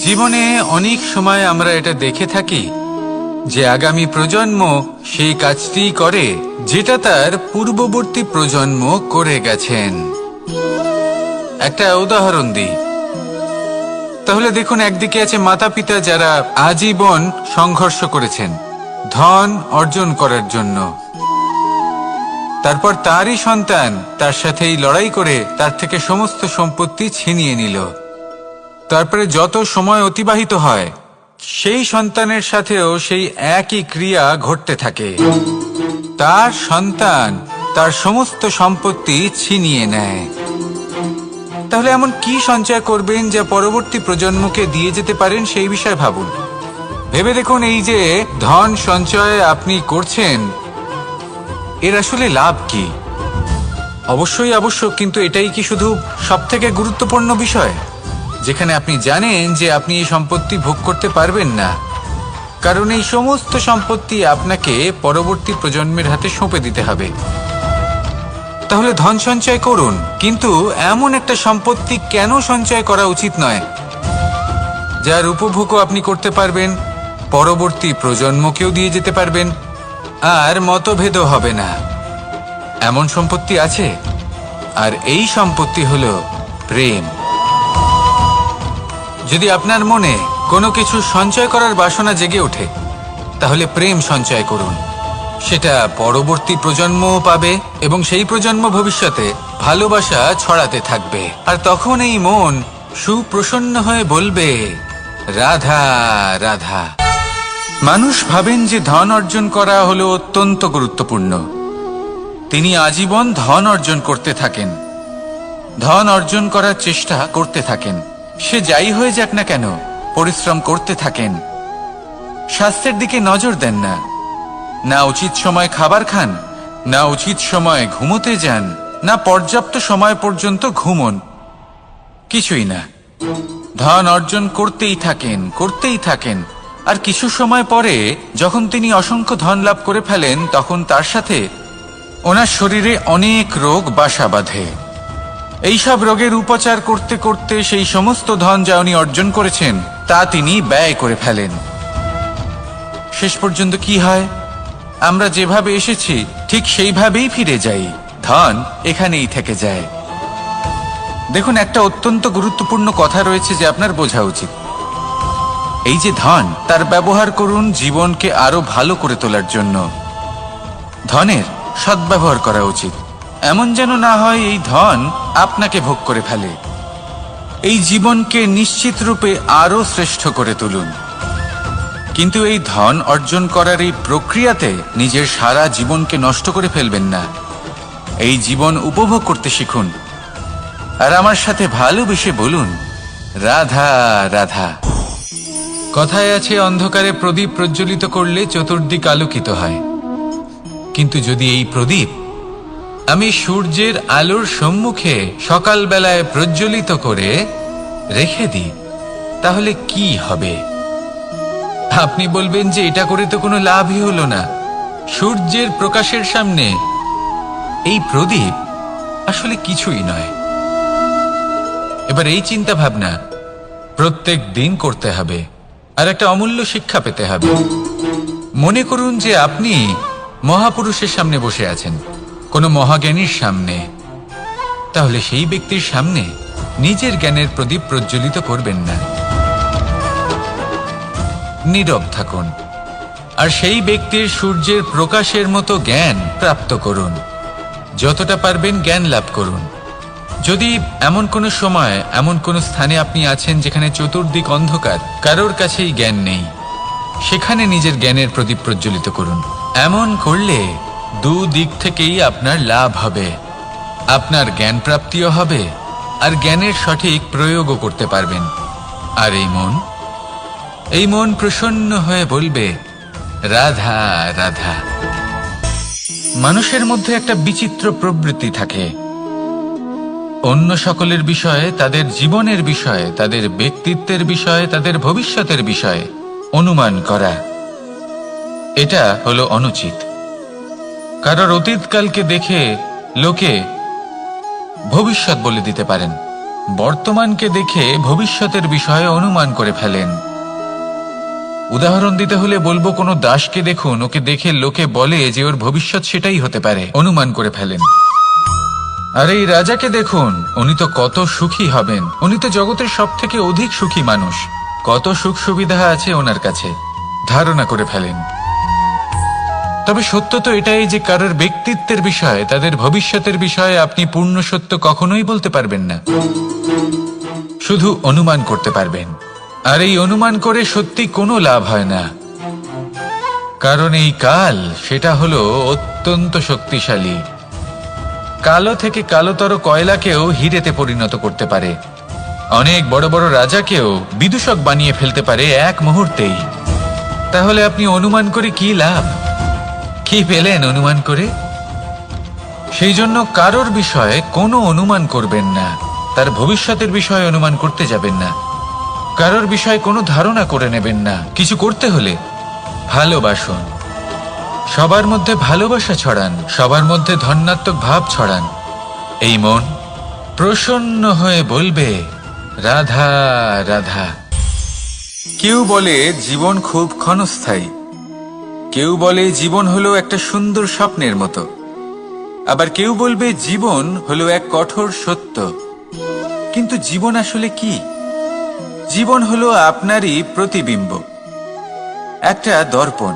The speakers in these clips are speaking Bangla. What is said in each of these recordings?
জীবনে অনেক সময় আমরা এটা দেখে থাকি যে আগামী প্রজন্ম সেই কাজটি করে যেটা তার পূর্ববর্তী প্রজন্ম করে গেছেন। একটা উদাহরণ দিই। তাহলে দেখুন, একদিকে আছে মাতা পিতা যারা আজীবন সংঘর্ষ করেছেন ধন অর্জন করার জন্য। তারপর তারই সন্তান তার সাথেই লড়াই করে তার থেকে সমস্ত সম্পত্তি ছিনিয়ে নিল। তারপরে যত সময় অতিবাহিত হয় সেই সন্তানের সাথেও সেই একই ক্রিয়া ঘটতে থাকে। তার সন্তান তার সমস্ত সম্পত্তি ছিনিয়ে নেয়। তাহলে এমন কি সঞ্চয় করবেন যা পরবর্তী প্রজন্মকে দিয়ে যেতে পারেন সেই বিষয়ে ভাবুন। ভেবে দেখুন, এই যে ধন সঞ্চয় আপনি করছেন এর আসলে লাভ কি? অবশ্যই আবশ্যক, কিন্তু এটাই কি শুধু সবথেকে গুরুত্বপূর্ণ বিষয় যেখানে আপনি জানেন যে আপনি এই সম্পত্তি ভোগ করতে পারবেন না, কারণ এই সমস্ত সম্পত্তি আপনাকে পরবর্তী প্রজন্মের হাতে সঁপে দিতে হবে। তাহলে ধন সঞ্চয় করুন, কিন্তু এমন একটা সম্পত্তি কেন সঞ্চয় করা উচিত নয় যার উপভোগও আপনি করতে পারবেন, পরবর্তী প্রজন্মকেও দিয়ে যেতে পারবেন, আর মতভেদও হবে না। এমন সম্পত্তি আছে, আর এই সম্পত্তি হলো প্রেম। যদি আপনার মনে কোনো কিছু সঞ্চয় করার বাসনা জেগে ওঠে তাহলে প্রেম সঞ্চয় করুন। সেটা পরবর্তী প্রজন্মও পাবে এবং সেই প্রজন্ম ভবিষ্যতে ভালোবাসা ছড়াতে থাকবে। আর তখন এই মন সুপ্রসন্ন হয়ে বলবে, রাধা রাধা। মানুষ ভাবেন যে ধন অর্জন করা হলো অত্যন্ত গুরুত্বপূর্ণ। তিনি আজীবন ধন অর্জন করতে থাকেন, ধন অর্জন করার চেষ্টা করতে থাকেন। সে যাই হয়ে যাক না কেন পরিশ্রম করতে থাকেন। স্বাস্থ্যের দিকে নজর দেন না, না উচিত সময় খাবার খান, না উচিত সময় ঘুমোতে যান, না পর্যাপ্ত সময় পর্যন্ত ঘুমন, কিছুই না। ধন অর্জন করতেই থাকেন, করতেই থাকেন। আর কিছু সময় পরে যখন তিনি অসংখ্য ধন লাভ করে ফেলেন তখন তার সাথে ওনার শরীরে অনেক রোগ বাসা বাঁধে। এইসব রোগের উপচার করতে করতে সেই সমস্ত ধন যা উনি অর্জন করেছেন তা তিনি ব্যয় করে ফেলেন। শেষ পর্যন্ত কি হয়? আমরা যেভাবে এসেছি ঠিক সেইভাবেই ফিরে যাই, ধন এখানেই থেকে যায়। দেখুন, একটা অত্যন্ত গুরুত্বপূর্ণ কথা রয়েছে যে আপনার বোঝা উচিত। এই যে ধন, তার ব্যবহার করুন জীবনকে আরো ভালো করে তোলার জন্য। ধনের সদ্ব্যবহার করা উচিত, এমন যেন না হয় এই ধন আপনাকে ভোগ করে ফেলে। এই জীবনকে নিশ্চিত রূপে আরো শ্রেষ্ঠ করে তুলুন, কিন্তু এই ধন অর্জন করার এই প্রক্রিয়াতে নিজের সারা জীবনকে নষ্ট করে ফেলবেন না। এই জীবন উপভোগ করতে শিখুন, আর আমার সাথে ভালোবেসে বলুন, রাধা রাধা। কথায় আছে, অন্ধকারে প্রদীপ প্রজ্বলিত করলে চতুর্দিক আলোকিত হয়। কিন্তু যদি এই প্রদীপ আমি সূর্যের আলোর সম্মুখে সকালবেলায় প্রজ্বলিত করে রেখে দিই তাহলে কি হবে? আপনি বলবেন যে এটা করে তো কোনো লাভই হলো না। সূর্যের প্রকাশের সামনে এই প্রদীপ আসলে কিছুই নয়। এবার এই চিন্তা ভাবনা প্রত্যেক দিন করতে হবে, আর একটা অমূল্য শিক্ষা পেতে হবে। মনে করুন যে আপনি মহাপুরুষের সামনে বসে আছেন, কোনো মহাজ্ঞানীর সামনে। তাহলে সেই ব্যক্তির সামনে নিজের জ্ঞানের প্রদীপ প্রজ্বলিত করবেন না, নীরব থাকুন, আর সেই ব্যক্তির সূর্যের প্রকাশের মতো জ্ঞান প্রাপ্ত করুন। যতটা পারবেন জ্ঞান লাভ করুন। যদি এমন কোনো সময় এমন কোনো স্থানে আপনি আছেন যেখানে চতুর্দিক অন্ধকার, কারোর কাছেই জ্ঞান নেই, সেখানে নিজের জ্ঞানের প্রদীপ প্রজ্বলিত করুন। এমন করলে দুদিক থেকেই আপনার লাভ হবে। আপনার জ্ঞান প্রাপ্তিও হবে, আর জ্ঞানের সঠিক প্রয়োগও করতে পারবেন। আর এই মন প্রসন্ন হয়ে বলবে, রাধা রাধা। মানুষের মধ্যে একটা বিচিত্র প্রবৃত্তি থাকে, অন্য সকলের বিষয়ে, তাদের জীবনের বিষয়ে, তাদের ব্যক্তিত্বের বিষয়ে, তাদের ভবিষ্যতের বিষয়ে অনুমান করা। এটা হলো অনুচিত। কারোর অতীতকালকে দেখে লোকে ভবিষ্যৎ বলে দিতে পারেন, বর্তমানকে দেখে ভবিষ্যতের বিষয়ে অনুমান করে ফেলেন। উদাহরণ দিতে হলে বলবো, কোনো দাসকে দেখুন, ওকে দেখে লোকে বলে যে ওর ভবিষ্যৎ সেটাই হতে পারে, অনুমান করে ফেলেন। আর এই রাজাকে দেখুন, উনি তো কত সুখী হবেন, উনি তো জগতের সব থেকে অধিক সুখী মানুষ, কত সুখ সুবিধা আছে ওনার কাছে, ধারণা করে ফেলেন। তবে সত্য তো এটাই যে কারোর ব্যক্তিত্বের বিষয়ে, তাদের ভবিষ্যতের বিষয়ে আপনি পূর্ণ সত্য কখনোই বলতে পারবেন না, শুধু অনুমান করতে পারবেন। আর এই অনুমান করে সত্যি কোনো লাভ হয় না, কারণ এই কাল সেটা হলো অত্যন্ত শক্তিশালী। কালো থেকে কালোতর কয়লাকেও হীরেতে পরিণত করতে পারে, অনেক বড় বড় রাজাকেও বিদূষক বানিয়ে ফেলতে পারে এক মুহূর্তেই। তাহলে আপনি অনুমান করে কি লাভ? কি পেলেন অনুমান করে? সেই জন্য কারোর বিষয়ে কোনো অনুমান করবেন না, তার ভবিষ্যতের বিষয়ে অনুমান করতে যাবেন না, কারোর বিষয়ে কোনো ধারণা করে নেবেন না। কিছু করতে হলে ভালোবাসুন, সবার মধ্যে ভালোবাসা ছড়ান, সবার মধ্যে ধন্যাত্মক ভাব ছড়ান। এই মন প্রসন্ন হয়ে বলবে রাধা রাধা। কেউ বলে জীবন খুব ক্ষণস্থায়ী, কেউ বলে জীবন হলো একটা সুন্দর স্বপ্নের মতো, আবার কেউ বলবে জীবন হলো এক কঠোর সত্য। কিন্তু জীবন আসলে কি? জীবন হলো আপনারই প্রতিবিম্ব, একটা দর্পণ।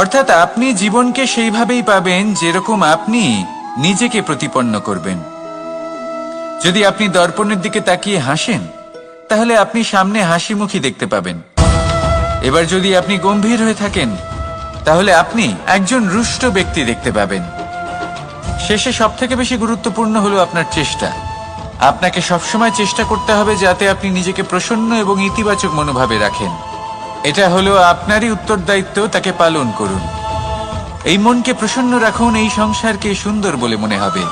অর্থাৎ আপনি জীবনকে সেইভাবেই পাবেন যেরকম আপনি নিজেকে প্রতিপন্ন করবেন। যদি আপনি দর্পণের দিকে তাকিয়ে হাসেন, তাহলে আপনি সামনে হাসি মুখী দেখতে পাবেন। এবার যদি আপনি গম্ভীর হয়ে থাকেন, তাহলে আপনি একজন রুষ্ট ব্যক্তি দেখতে পাবেন। শেষে সবথেকে বেশি গুরুত্বপূর্ণ হলো আপনার চেষ্টা। আপনাকে সবসময় চেষ্টা করতে হবে যাতে আপনি নিজেকে প্রসন্ন এবং ইতিবাচক মনোভাবে রাখেন। এটা হলো আপনারই উত্তরদায়িত্ব, তাকে পালন করুন। এই মনকে প্রসন্ন রাখুন, এই সংসারকে সুন্দর বলে মনে হবে।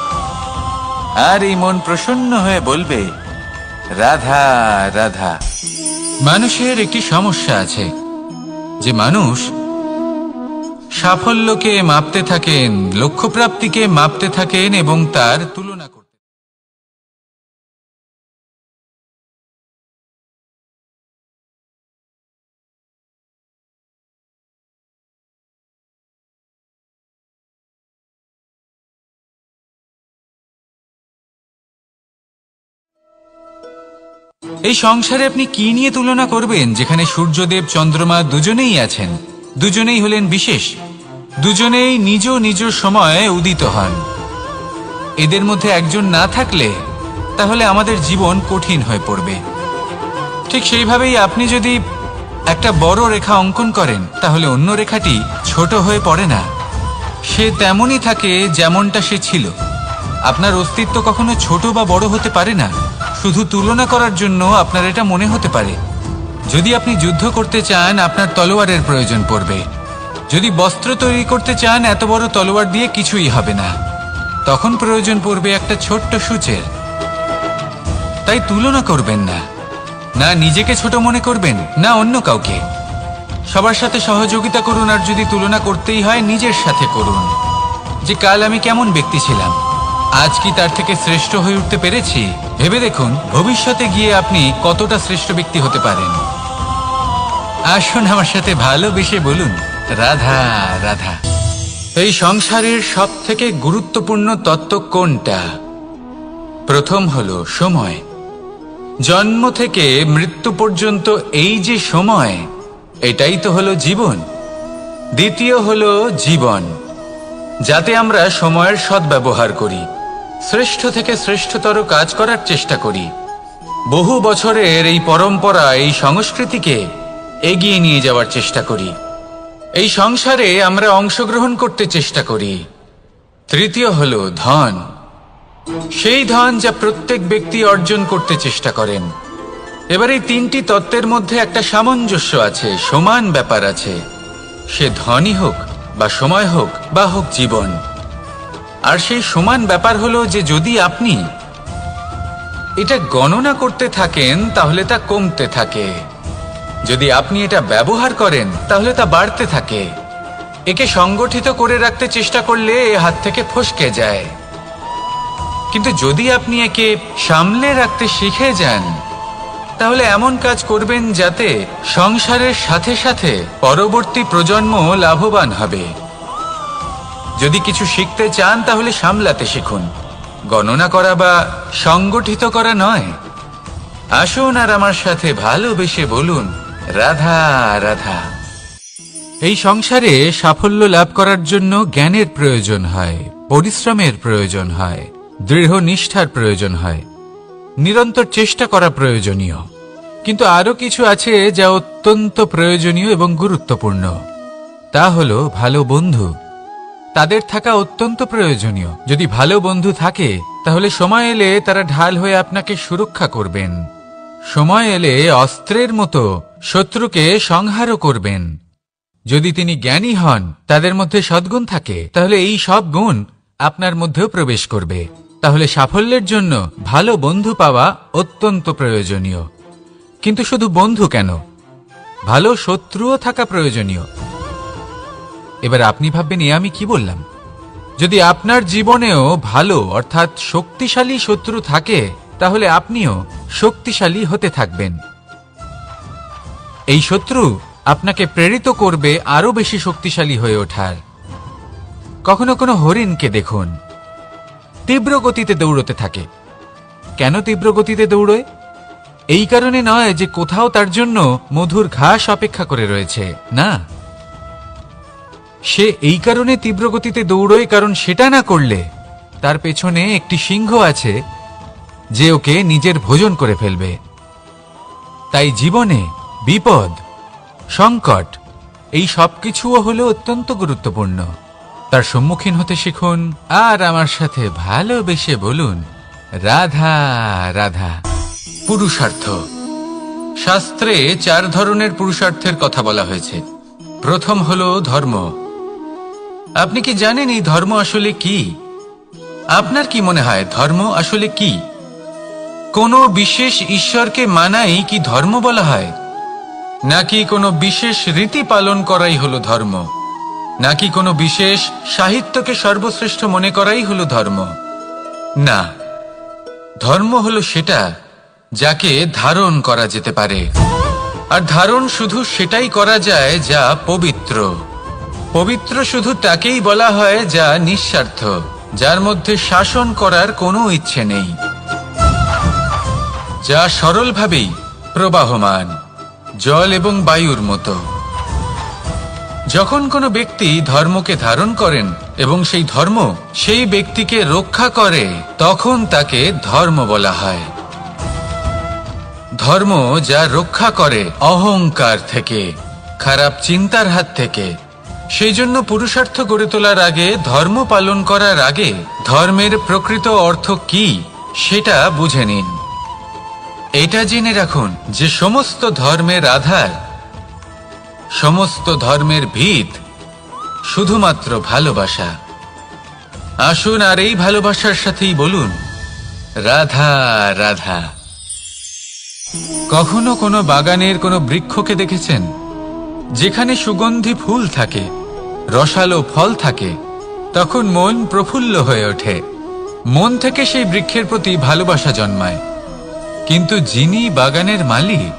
আর এই মন প্রসন্ন হয়ে বলবে রাধা রাধা। মানুষের একটি সমস্যা আছে যে মানুষ সাফল্যকে মাপতে থাকেন, লক্ষ্যপ্রাপ্তিকে মাপতে থাকেন এবং তার তুলনা করতে। এই সংসারে আপনি কি নিয়ে তুলনা করবেন, যেখানে সূর্যদেব চন্দ্রমা দুজনেই আছেন, দুজনেই হলেন বিশেষ, দুজনেই নিজ নিজ সময়ে উদিত হন। এদের মধ্যে একজন না থাকলে তাহলে আমাদের জীবন কঠিন হয়ে পড়বে। ঠিক সেইভাবেই আপনি যদি একটা বড় রেখা অঙ্কন করেন, তাহলে অন্য রেখাটি ছোট হয়ে পড়ে না, সে তেমনই থাকে যেমনটা সে ছিল। আপনার অস্তিত্ব কখনো ছোট বা বড় হতে পারে না, শুধু তুলনা করার জন্য আপনার এটা মনে হতে পারে। যদি আপনি যুদ্ধ করতে চান, আপনার তলোয়ারের প্রয়োজন পড়বে। যদি বস্ত্র তৈরি করতে চান, এত বড় তলোয়ার দিয়ে কিছুই হবে না, তখন প্রয়োজন পড়বে একটা ছোট্ট সূচের। তাই তুলনা করবেন না, না নিজেকে ছোট মনে করবেন, না অন্য কাউকে। সবার সাথে সহযোগিতা করুন, আর যদি তুলনা করতেই হয় নিজের সাথে করুন, যে কাল আমি কেমন ব্যক্তি ছিলাম, আজ কি তার থেকে শ্রেষ্ঠ হয়ে উঠতে পেরেছি। ভেবে দেখুন ভবিষ্যতে গিয়ে আপনি কতটা শ্রেষ্ঠ ব্যক্তি হতে পারেন। আসুন আমার সাথে ভালোবেসে বলুন রাধা রাধা। এই সংসারের সব থেকে গুরুত্বপূর্ণ তত্ত্ব কোনটা? প্রথম হলো সময়। জন্ম থেকে মৃত্যু পর্যন্ত এই যে সময়, এটাই তো হলো জীবন। দ্বিতীয় হলো জীবন, যাতে আমরা সময়ের সদ্ব্যবহার করি, শ্রেষ্ঠ থেকে শ্রেষ্ঠতর কাজ করার চেষ্টা করি। বহু বছরের এই পরম্পরা, এই সংস্কৃতিকে এগিয়ে নিয়ে যাওয়ার চেষ্টা করি। এই সংসারে আমরা অংশগ্রহণ করতে চেষ্টা করি। তৃতীয় হলো ধন, সেই ধন যা প্রত্যেক ব্যক্তি অর্জন করতে চেষ্টা করেন। এবার এই তিনটি তত্ত্বের মধ্যে একটা সামঞ্জস্য আছে, সমান ব্যাপার আছে, সে ধনই হোক বা সময় হোক বা হোক জীবন। আর সেই সমান ব্যাপার হলো যে যদি আপনি এটা গণনা করতে থাকেন, তাহলে তা কমতে থাকে। যদি আপনি এটা ব্যবহার করেন, তাহলে তা বাড়তে থাকে। একে সংগঠিত করে রাখতে চেষ্টা করলে এ হাত থেকে ফসকে যায়। কিন্তু যদি আপনি একে সামলে রাখতে শিখে যান, তাহলে এমন কাজ করবেন যাতে সংসারের সাথে সাথে পরবর্তী প্রজন্ম লাভবান হবে। যদি কিছু শিখতে চান তাহলে সামলাতে শিখুন, গণনা করা বা সংগঠিত করা নয়। আসুন আর আমার সাথে ভালোবেসে বলুন, রাধা রাধা। এই সংসারে সাফল্য লাভ করার জন্য জ্ঞানের প্রয়োজন হয়, পরিশ্রমের প্রয়োজন হয়, দৃঢ় নিষ্ঠার প্রয়োজন হয়, নিরন্তর চেষ্টা করা প্রয়োজনীয়। কিন্তু আরো কিছু আছে যা অত্যন্ত প্রয়োজনীয় এবং গুরুত্বপূর্ণ। তা হলো ভালো বন্ধু। তাদের থাকা অত্যন্ত প্রয়োজনীয়। যদি ভালো বন্ধু থাকে তাহলে সময় এলে তারা ঢাল হয়ে আপনাকে সুরক্ষা করবেন। সময় এলে অস্ত্রের মতো শত্রুকে সংহারও করবেন। যদি তিনি জ্ঞানী হন, তাদের মধ্যে সদ্গুণ থাকে, তাহলে এই সব গুণ আপনার মধ্যেও প্রবেশ করবে। তাহলে সাফল্যের জন্য ভালো বন্ধু পাওয়া অত্যন্ত প্রয়োজনীয়। কিন্তু শুধু বন্ধু কেন, ভালো শত্রুও থাকা প্রয়োজনীয়। এবার আপনি ভাববেন, এ আমি কি বললাম? যদি আপনার জীবনেও ভালো অর্থাৎ শক্তিশালী শত্রু থাকে, তাহলে আপনিও শক্তিশালী হতে থাকবেন। এই শত্রু আপনাকে প্রেরিত করবে আরো বেশি শক্তিশালী হয়ে ওঠার। কখনো কোনো হরিণকে দেখুন, তীব্র গতিতে দৌড়তে থাকে। কেন তীব্র গতিতে দৌড়য়? এই কারণে নয় যে কোথাও তার জন্য মধুর ঘাস অপেক্ষা করে রয়েছে, না। সে এই কারণে তীব্র গতিতে দৌড়য় কারণ সেটা না করলে তার পেছনে একটি সিংহ আছে যে ওকে নিজের ভোজন করে ফেলবে। তাই জীবনে বিপদ, সংকট, এই সবকিছুও হলো অত্যন্ত গুরুত্বপূর্ণ। তার সম্মুখীন হতে শিখুন আর আমার সাথে ভালোবেসে বলুন, রাধা রাধা। পুরুষার্থ। শাস্ত্রে 4 ধরনের পুরুষার্থের কথা বলা হয়েছে। প্রথম হলো ধর্ম। আপনি কি জানেন এই ধর্ম আসলে কি? আপনার কি মনে হয় ধর্ম আসলে কি? কোনো বিশেষ ঈশ্বরকে মানাই কি ধর্ম বলা হয়? নাকি কোনো বিশেষ রীতি পালন করাই হলো ধর্ম? নাকি কোনো বিশেষ সাহিত্যকে সর্বশ্রেষ্ঠ মনে করাই হলো ধর্ম? না, ধর্ম হলো সেটা যাকে ধারণ করা যেতে পারে। আর ধারণ শুধু সেটাই করা যায় যা পবিত্র। পবিত্র শুধু তাকেই বলা হয় যা নিঃস্বার্থ, যার মধ্যে শাসন করার কোনো ইচ্ছে নেই, যা সরলভাবেই প্রবাহমান, জল এবং বায়ুর মতো। যখন কোনো ব্যক্তি ধর্মকে ধারণ করেন এবং সেই ধর্ম সেই ব্যক্তিকে রক্ষা করে, তখন তাকে ধর্ম বলা হয়। ধর্ম যা রক্ষা করে অহংকার থেকে, খারাপ চিন্তার হাত থেকে। সেই জন্য পুরুষার্থ গড়ে তোলার আগে, ধর্ম পালন করার আগে ধর্মের প্রকৃত অর্থ কি সেটা বুঝে নিন। এটা জেনে রাখুন যে সমস্ত ধর্মের আধার, সমস্ত ধর্মের ভিত শুধুমাত্র ভালোবাসা। আসুন আর এই ভালোবাসার সাথেই বলুন, রাধা রাধা। কখনো কোনো বাগানের কোনো বৃক্ষকে দেখেছেন যেখানে সুগন্ধি ফুল থাকে, রসালো ফল থাকে? তখন মন প্রফুল্ল হয়ে ওঠে, মন থেকে সেই বৃক্ষের প্রতি ভালোবাসা জন্মায়। কিন্তু যিনি বাগানের মালিক,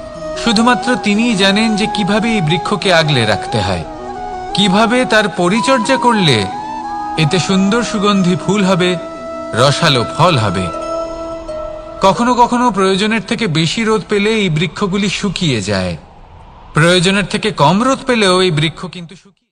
শুধুমাত্র তিনিই জানেন যে কিভাবে এই বৃক্ষকে আগলে রাখতে হয়, কিভাবে তার পরিচর্যা করলে এতে সুন্দর সুগন্ধি ফুল হবে, রসালো ফল হবে। কখনো কখনো প্রয়োজনের থেকে বেশি রোদ পেলে এই বৃক্ষগুলি শুকিয়ে যায়, প্রয়োজনের থেকে কম রোদ পেলেও এই বৃক্ষ কিন্তু শুকিয়ে।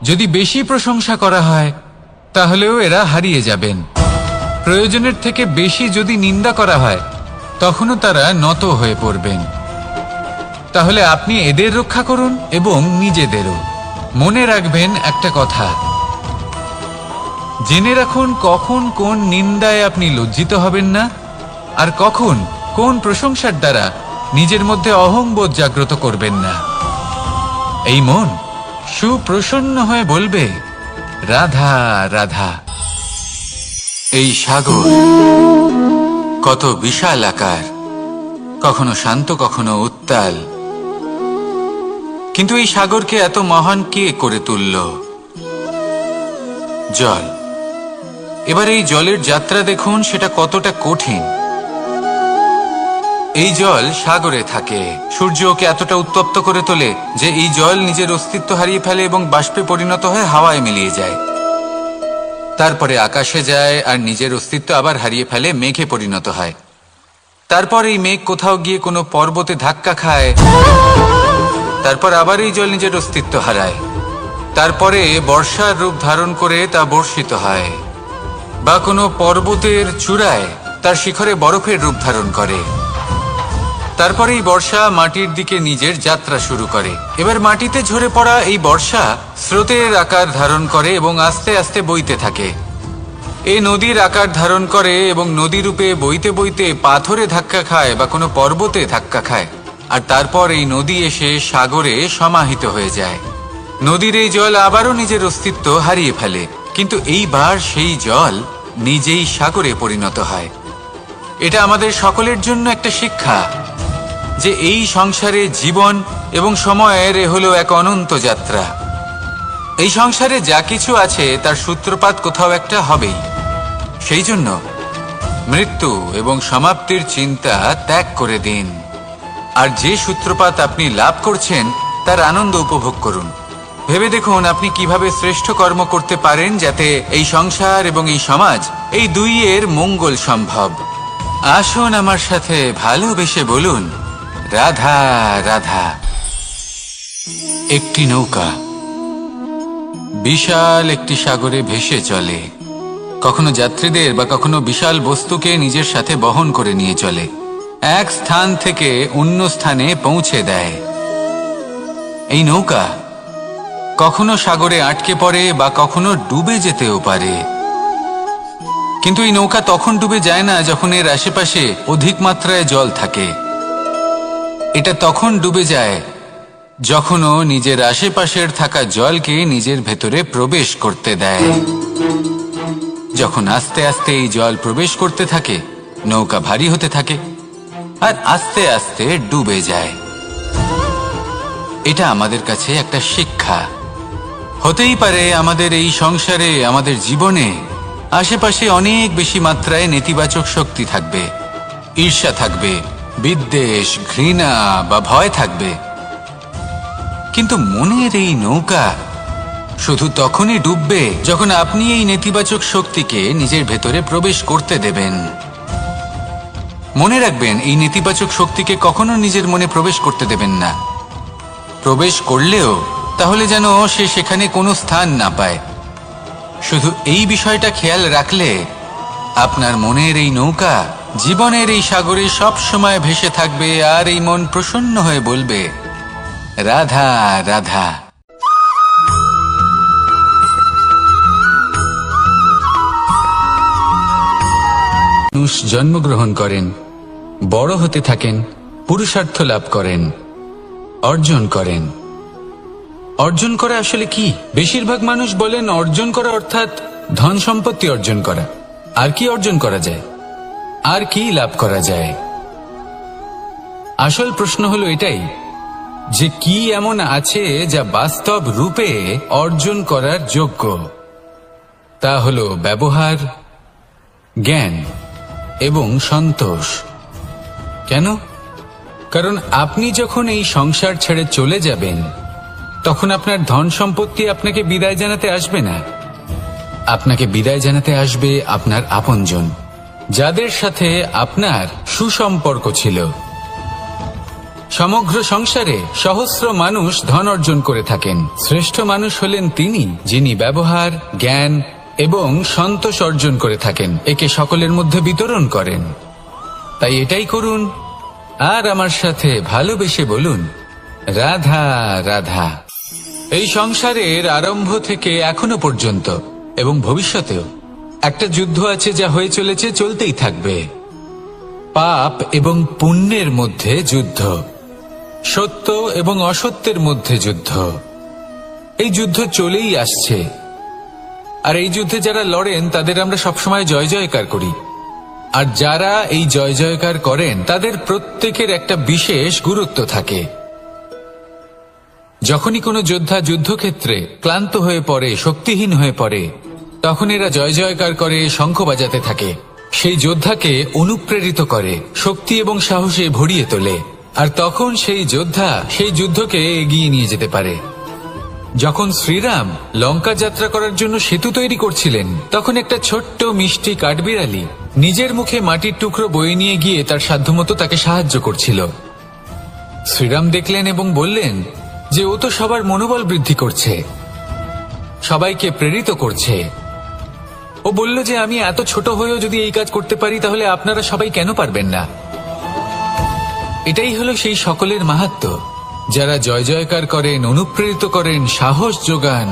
যদি বেশি প্রশংসা করা হয় তাহলেও এরা হারিয়ে যাবেন। প্রয়োজনের থেকে বেশি যদি নিন্দা করা হয় তখনও তারা নত হয়ে পড়বেন। তাহলে আপনি এদের রক্ষা করুন এবং নিজেদেরও। মনে রাখবেন একটা কথা, জেনে রাখুন কখন কোন নিন্দায় আপনি লজ্জিত হবেন না, আর কখন কোন প্রশংসার দ্বারা নিজের মধ্যে অহংবোধ জাগ্রত করবেন না। এই মন সুপ্রসন্ন হয়ে বলবে, রাধা রাধা। এই সাগর কত বিশাল আকার, কখনো শান্ত কখনো উত্তাল, কিন্তু এই সাগরকে এত মহান কে করে তুলল? জল। এবার এই জলের যাত্রা দেখুন, সেটা কতটা কঠিন। এই জল সাগরে থাকে, সূর্য ওকে এতটা উত্তপ্ত করে তোলে যে এই জল নিজের অস্তিত্ব হারিয়ে ফেলে এবং বাষ্পে পরিণত হয়ে হাওয়ায় মিলিয়ে যায়। তারপরে আকাশে যায় আর নিজের অস্তিত্ব আবার হারিয়ে ফেলে, মেঘে পরিণত হয়। তারপর এই মেঘ কোথাও গিয়ে কোনো পর্বতে ধাক্কা খায়, তারপর আবার এই জল নিজের অস্তিত্ব হারায়। তারপরে বর্ষার রূপ ধারণ করে তা বর্ষিত হয়, বা কোনো পর্বতের চূড়ায় তার শিখরে বরফের রূপ ধারণ করে। তারপরে এই বর্ষা মাটির দিকে নিজের যাত্রা শুরু করে। এবার মাটিতে ঝরে পড়া এই বর্ষা স্রোতের আকার ধারণ করে এবং আস্তে আস্তে বইতে থাকে। এই নদীর আকার ধারণ করে এবং নদী রূপে বইতে বইতে পাথরে ধাক্কা খায় বা কোনো পর্বতে ধাক্কা খায়, আর তারপর এই নদী এসে সাগরে সমাহিত হয়ে যায়। নদীর এই জল আবারও নিজের অস্তিত্ব হারিয়ে ফেলে, কিন্তু এইবার সেই জল নিজেই সাগরে পরিণত হয়। এটা আমাদের সকলের জন্য একটা শিক্ষা যে এই সংসারে জীবন এবং সময়ের হলো এক অনন্ত যাত্রা। এই সংসারে যা কিছু আছে তার সূত্রপাত কোথাও একটা হবেই। সেই জন্য মৃত্যু এবং সমাপ্তির চিন্তা ত্যাগ করে দিন, আর যে সূত্রপাত আপনি লাভ করছেন তার আনন্দ উপভোগ করুন। ভেবে দেখুন আপনি কিভাবে শ্রেষ্ঠ কর্ম করতে পারেন যাতে এই সংসার এবং এই সমাজ এই দুইয়ের মঙ্গল সম্ভব। আসুন আমার সাথে ভালোবেসে বলুন, রাধা রাধা। একটি নৌকা বিশাল একটি সাগরে ভেসে চলে, কখনো যাত্রীদের বা কখনো বিশাল বস্তুকে নিজের সাথে বহন করে নিয়ে চলে, এক স্থান থেকে অন্য স্থানে পৌঁছে দেয়। এই নৌকা কখনো সাগরে আটকে পড়ে বা কখনো ডুবে যেতেও পারে, কিন্তু এই নৌকা তখন ডুবে যায় না যখন এর আশেপাশে অধিক মাত্রায় জল থাকে। এটা তখন ডুবে যায় যখন ও নিজের আশেপাশের থাকা জলকে নিজের ভেতরে প্রবেশ করতে দেয়। যখন আস্তে আস্তে এই জল প্রবেশ করতে থাকে, নৌকা ভারী হতে থাকে আর আস্তে আস্তে ডুবে যায়। এটা আমাদের কাছে একটা শিক্ষা। হতেই পারে আমাদের এই সংসারে, আমাদের জীবনে আশেপাশে অনেক বেশি মাত্রায় নেতিবাচক শক্তি থাকবে, ঈর্ষা থাকবে, বিদ্বেষ, ঘৃণা বা ভয় থাকবে, কিন্তু মনের এই নৌকা শুধু তখনই ডুববে যখন আপনি এই নেতিবাচক শক্তিকে নিজের ভেতরে প্রবেশ করতে দেবেন। মনে রাখবেন, এই নেতিবাচক শক্তিকে কখনো নিজের মনে প্রবেশ করতে দেবেন না। প্রবেশ করলেও তাহলে যেন সে সেখানে কোনো স্থান না পায়। শুধু এই বিষয়টা খেয়াল রাখলে আপনার মনের এই নৌকা জীবনের এই সাগরে সব সময় ভেসে থাকবে, আর এই মন প্রসন্ন হয়ে বলবে, রাধা রাধা। মানুষ জন্মগ্রহণ করেন, বড় হতে থাকেন, পুরুষার্থ লাভ করেন, অর্জন করেন। অর্জন করা আসলে কি? বেশিরভাগ মানুষ বলেন অর্জন করা অর্থাৎ ধন সম্পত্তি অর্জন করা। আর কি অর্জন করা যায়? আর কি লাভ করা যায়? আসল প্রশ্ন হলো এটাই যে কি এমন আছে যা বাস্তব রূপে অর্জন করার যোগ্য। তা হলো ব্যবহার, জ্ঞান এবং সন্তোষ। কেন? কারণ আপনি যখন এই সংসার ছেড়ে চলে যাবেন তখন আপনার ধন সম্পত্তি আপনাকে বিদায় জানাতে আসবে না। আপনাকে বিদায় জানাতে আসবে আপনার আপনজন, যাদের সাথে আপনার সুসম্পর্ক ছিল। সমগ্র সংসারে সহস্র মানুষ ধন অর্জন করে থাকেন। শ্রেষ্ঠ মানুষ হলেন তিনি যিনি ব্যবহার, জ্ঞান এবং সন্তোষ অর্জন করে থাকেন, একে সকলের মধ্যে বিতরণ করেন। তাই এটাই করুন, আর আমার সাথে ভালোবেসে বলুন, রাধা রাধা। এই সংসারের আরম্ভ থেকে এখনো পর্যন্ত এবং ভবিষ্যতেও একটা যুদ্ধ আছে যা হয়ে চলেছে, চলতেই থাকবে। পাপ এবং পুণ্যের মধ্যে যুদ্ধ, সত্য এবং অসত্যের মধ্যে যুদ্ধ। এই যুদ্ধ চলেই আসছে, আর এই যুদ্ধে যারা লড়েন তাদের আমরা সবসময় জয় জয়কার করি। আর যারা এই জয় জয়কার করেন তাদের প্রত্যেকের একটা বিশেষ গুরুত্ব থাকে। যখনই কোনো যোদ্ধা যুদ্ধক্ষেত্রে ক্লান্ত হয়ে পড়ে, শক্তিহীন হয়ে পড়ে, তখন এরা জয় জয়কার করে, শঙ্খ বাজাতে থাকে। সেই যোদ্ধাকে অনুপ্রেরিত করে, শক্তি এবং সাহসে ভরিয়ে তোলে, আর তখন সেই যোদ্ধা সেই যুদ্ধকে এগিয়ে নিয়ে যেতে পারে। যখন শ্রীরাম লঙ্কা যাত্রা করার জন্য সেতু তৈরি করছিলেন, তখন একটা ছোট্ট মিষ্টি কাঠবিড়ালি নিজের মুখে মাটির টুকরো বয়ে নিয়ে গিয়ে তার সাধ্যমতো তাকে সাহায্য করছিল। শ্রীরাম দেখলেন এবং বললেন যে ও তো সবার মনোবল বৃদ্ধি করছে, সবাইকে প্রেরিত করছে। ও বলল যে আমি এত ছোট হয়েও যদি এই কাজ করতে পারি, তাহলে আপনারা সবাই কেন পারবেন না? এটাই হলো সেই সকলের মাহাত্ম্য, যারা জয় জয়কার করেন, অনুপ্রেরিত করেন, সাহস যোগান।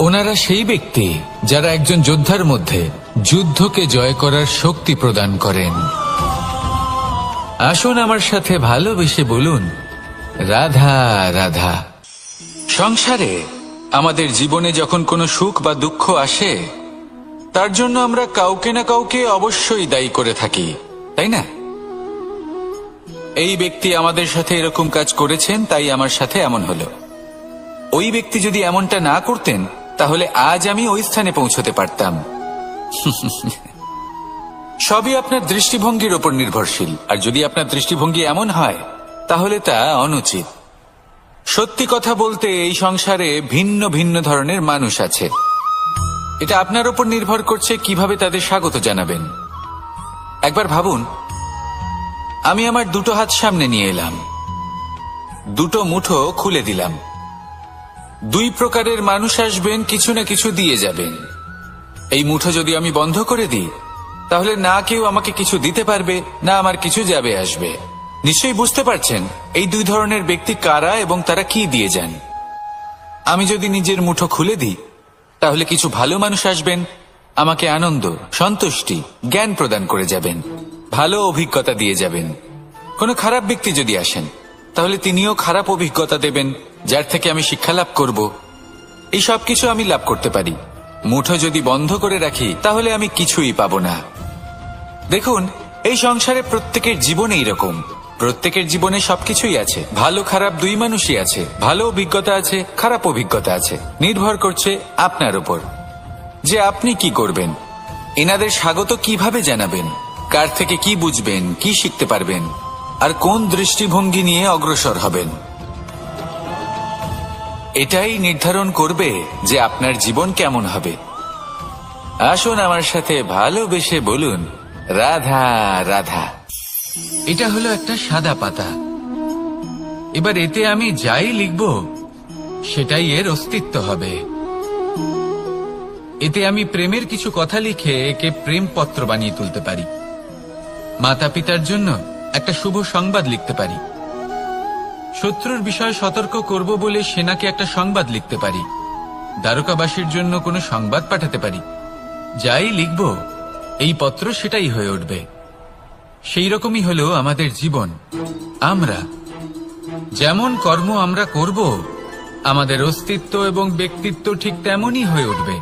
ওনারা সেই ব্যক্তি যারা একজন যোদ্ধার মধ্যে যুদ্ধকে জয় করার শক্তি প্রদান করেন। আসুন আমার সাথে ভালোবেসে বলুন, রাধা রাধা। সংসারে আমাদের জীবনে যখন কোনো সুখ বা দুঃখ আসে, তার জন্য আমরা কাউকে না কাউকে অবশ্যই দায়ী করে থাকি, তাই না? এই ব্যক্তি আমাদের সাথে এরকম কাজ করেছেন, তাই আমার সাথে এমন হলো। ওই ব্যক্তি যদি এমনটা না করতেন, তাহলে আজ আমি ওই স্থানে পৌঁছতে পারতাম। সবই আপনার দৃষ্টিভঙ্গির ওপর নির্ভরশীল, আর যদি আপনার দৃষ্টিভঙ্গি এমন হয়, তাহলে তা অনুচিত। সত্যি কথা বলতে এই সংসারে ভিন্ন ভিন্ন ধরনের মানুষ আছে। এটা আপনার ওপর নির্ভর করছে কিভাবে তাদের স্বাগত জানাবেন। একবার ভাবুন, আমি আমার দুটো হাত সামনে নিয়ে এলাম, দুটো মুঠো খুলে দিলাম। দুই প্রকারের মানুষ আসবেন, কিছু না কিছু দিয়ে যাবেন। এই মুঠো যদি আমি বন্ধ করে দিই, তাহলে না কেউ আমাকে কিছু দিতে পারবে, না আমার কিছু যাবে আসবে। নিশ্চয়ই বুঝতে পারছেন এই দুই ধরনের ব্যক্তি কারা এবং তারা কি দিয়ে যান। আমি যদি নিজের মুঠো খুলে দিই, তাহলে কিছু ভালো মানুষ আসবেন, আমাকে আনন্দ, সন্তুষ্টি, জ্ঞান প্রদান করে যাবেন, ভালো অভিজ্ঞতা দিয়ে যাবেন। কোনো খারাপ ব্যক্তি যদি আসেন, তাহলে তিনিও খারাপ অভিজ্ঞতা দেবেন, যার থেকে আমি শিক্ষা লাভ করব। এই সব কিছু আমি লাভ করতে পারি। মুঠো যদি বন্ধ করে রাখি, তাহলে আমি কিছুই পাবো না। দেখুন, এই সংসারে প্রত্যেকের জীবনে এইরকম। প্রত্যেকের জীবনে সবকিছুই আছে, ভালো খারাপ দুই মানুষই আছে, ভালো অভিজ্ঞতা আছে, খারাপ অভিজ্ঞতা আছে। নির্ভর করছে আপনার উপর যে আপনি কি করবেন, এনাদের স্বাগত কিভাবে জানাবেন, কার থেকে কি বুঝবেন, কি শিখতে পারবেন, আর কোন দৃষ্টিভঙ্গি নিয়ে অগ্রসর হবেন। এটাই নির্ধারণ করবে যে আপনার জীবন কেমন হবে। আসুন আমার সাথে ভালোবেসে বলুন, রাধা রাধা। এটা হলো একটা সাদা পাতা। এবার এতে আমি যাই লিখব, সেটাই এর অস্তিত্ব হবে। এতে আমি প্রেমের কিছু কথা লিখে একে প্রেম পত্র বানিয়ে তুলতে পারি। মাতা পিতার জন্য একটা শুভ সংবাদ লিখতে পারি। শত্রুর বিষয়ে সতর্ক করব বলে সেনাকে একটা সংবাদ লিখতে পারি। দ্বারকাবাসীর জন্য কোনো সংবাদ পাঠাতে পারি। যাই লিখব, এই পত্র সেটাই হয়ে উঠবে। সেই রকমই হলো আমাদের জীবন। আমরা যেমন কর্ম আমরা করব, আমাদের অস্তিত্ব এবং ব্যক্তিত্ব ঠিক তেমনই হয়ে উঠবে।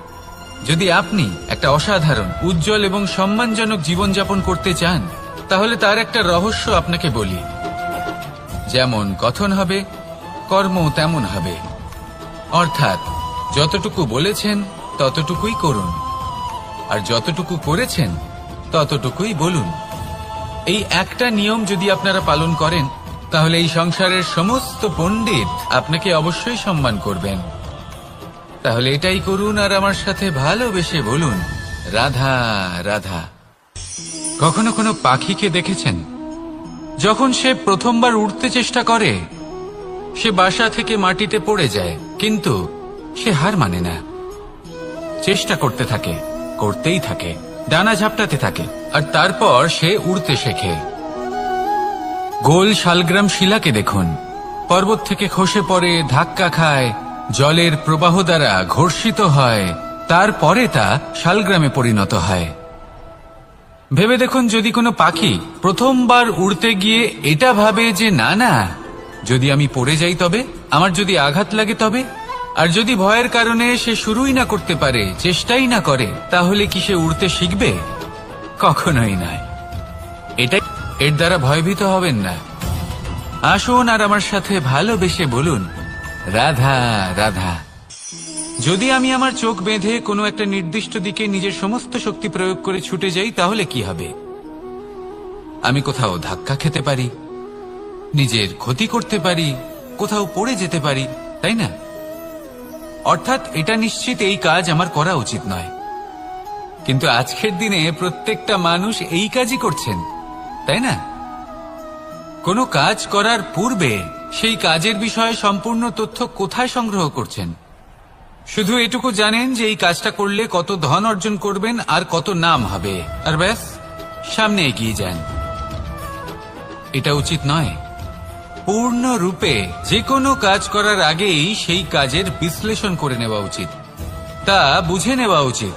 যদি আপনি একটা অসাধারণ, উজ্জ্বল এবং সম্মানজনক জীবনযাপন করতে চান, তাহলে তার একটা রহস্য আপনাকে বলি। যেমন কথন হবে, কর্ম তেমন হবে। অর্থাৎ যতটুকু বলেছেন ততটুকুই করুন, আর যতটুকু করেছেন ততটুকুই বলুন। এই একটা নিয়ম যদি আপনারা পালন করেন, তাহলে এই সংসারের সমস্ত পণ্ডিত আপনাকে অবশ্যই সম্মান করবেন। তাহলে এটাই করুন, আর আমার সাথে ভালোবেসে বলুন, রাধা রাধা। কখনো কোনো পাখিকে দেখেছেন? যখন সে প্রথমবার উড়তে চেষ্টা করে, সে বাসা থেকে মাটিতে পড়ে যায়, কিন্তু সে হার মানে না। চেষ্টা করতে থাকে, করতেই থাকে, ডানা ঝাপটাতে থাকে, আর তারপর সে উড়তে শেখে। গোল শালগ্রাম শিলাকে দেখুন, পর্বত থেকে খসে পড়ে, ধাক্কা খায়, জলের প্রবাহ দ্বারা ঘর্ষিত হয়, তারপরে তা শালগ্রামে পরিণত হয়। ভেবে দেখুন, যদি কোনো পাখি প্রথমবার উড়তে গিয়ে এটা ভাবে যে না না, যদি আমি পড়ে যাই তবে, আমার যদি আঘাত লাগে তবে, আর যদি ভয়ের কারণে সে শুরুই না করতে পারে, চেষ্টাই না করে, তাহলে কি সে উড়তে শিখবে? কখনোই নয়। এর দ্বারা ভয়ভীত হবেন না। আসুন আর আমার সাথে ভালোবেসে বলুন, রাধা রাধা। যদি আমি আমার চোখ বেঁধে কোনো একটা নির্দিষ্ট দিকে নিজের সমস্ত শক্তি প্রয়োগ করে ছুটে যাই, তাহলে কি হবে? আমি কোথাও ধাক্কা খেতে পারি, নিজের ক্ষতি করতে পারি, কোথাও পড়ে যেতে পারি, তাই না? অর্থাৎ এটা নিশ্চিত এই কাজ আমার করা উচিত নয়। কিন্তু আজকের দিনে প্রত্যেকটা মানুষ এই কাজই করছেন, তাই না? কোনো কাজ করার পূর্বে সেই কাজের বিষয়ে সম্পূর্ণ তথ্য কোথায় সংগ্রহ করছেন? শুধু এটুকু জানেন যে এই কাজটা করলে কত ধন অর্জন করবেন আর কত নাম হবে, আর ব্যাস সামনে এগিয়ে যান। এটা উচিত নয়। পূর্ণরূপে যে কোনো কাজ করার আগেই সেই কাজের বিশ্লেষণ করে নেওয়া উচিত, তা বুঝে নেওয়া উচিত,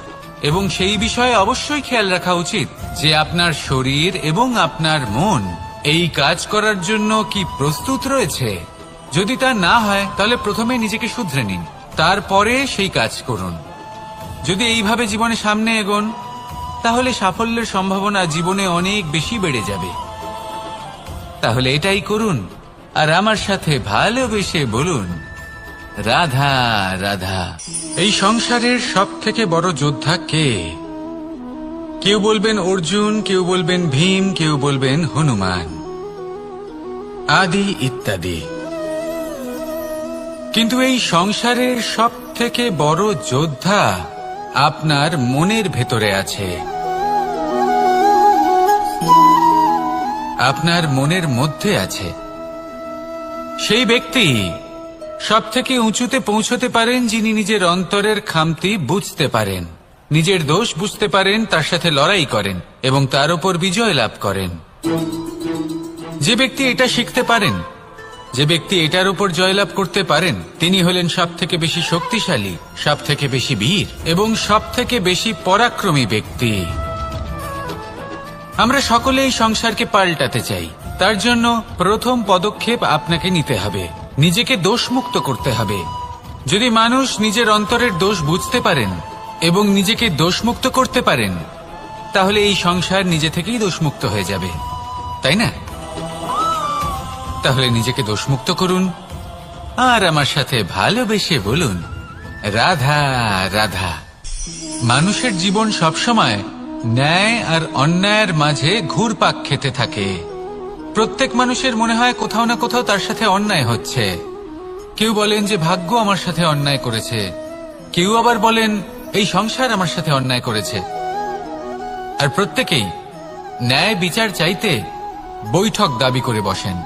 এবং সেই বিষয়ে অবশ্যই খেয়াল রাখা উচিত যে আপনার শরীর এবং আপনার মন এই কাজ করার জন্য কি প্রস্তুত রয়েছে। যদি তা না হয়, তাহলে প্রথমে নিজেকে শুধরে নিন, তারপরে সেই কাজ করুন। যদি এইভাবে জীবনে সামনে এগোন, তাহলে সাফল্যের সম্ভাবনা জীবনে অনেক বেশি বেড়ে যাবে। তাহলে এটাই করুন, আর আমার সাথে ভালোবেসে বলুন, রাধা রাধা। এই সংসারের সব থেকে বড় যোদ্ধা কে? কেউ বলবেন অর্জুন, কেউ বলবেন ভীম, কেউ বলবেন হনুমান, আদি ইত্যাদি। কিন্তু এই সংসারের সব থেকে বড় যোদ্ধা আপনার মনের ভেতরে আছে, আপনার মনের মধ্যে আছে। সেই ব্যক্তি সব থেকে উঁচুতে পৌঁছতে পারেন যিনি নিজের অন্তরের খামতি বুঝতে পারেন, নিজের দোষ বুঝতে পারেন, তার সাথে লড়াই করেন এবং তার উপর বিজয় লাভ করেন। যে ব্যক্তি এটা শিখতে পারেন, যে ব্যক্তি এটার উপর জয়লাভ করতে পারেন, তিনি হলেন সব থেকে বেশি শক্তিশালী, সব থেকে বেশি বীর এবং সব থেকে বেশি পরাক্রমী ব্যক্তি। আমরা সকলে এই সংসারকে পাল্টাতে চাই। তার জন্য প্রথম পদক্ষেপ আপনাকে নিতে হবে, নিজেকে দোষমুক্ত করতে হবে। যদি মানুষ নিজের অন্তরের দোষ বুঝতে পারেন এবং নিজেকে দোষমুক্ত করতে পারেন, তাহলে এই সংসার নিজে থেকেই দোষমুক্ত হয়ে যাবে, তাই না? তাহলে নিজেকে দোষমুক্ত করুন আর আমার সাথে ভালোবেসে বলুন, রাধা রাধা। মানুষের জীবন সবসময় ন্যায় আর অন্যায়ের মাঝে ঘুরপাক খেতে থাকে। প্রত্যেক মানুষের মনে হয় কোথাও না কোথাও তার সাথে অন্যায় হচ্ছে। কেউ বলেন যে ভাগ্য আমার সাথে অন্যায় করেছে, কেউ আবার বলেন এই সংসার আমার সাথে অন্যায় করেছে। আর প্রত্যেকেই ন্যায় বিচার চাইতে বৈঠক দাবি করে বসেন।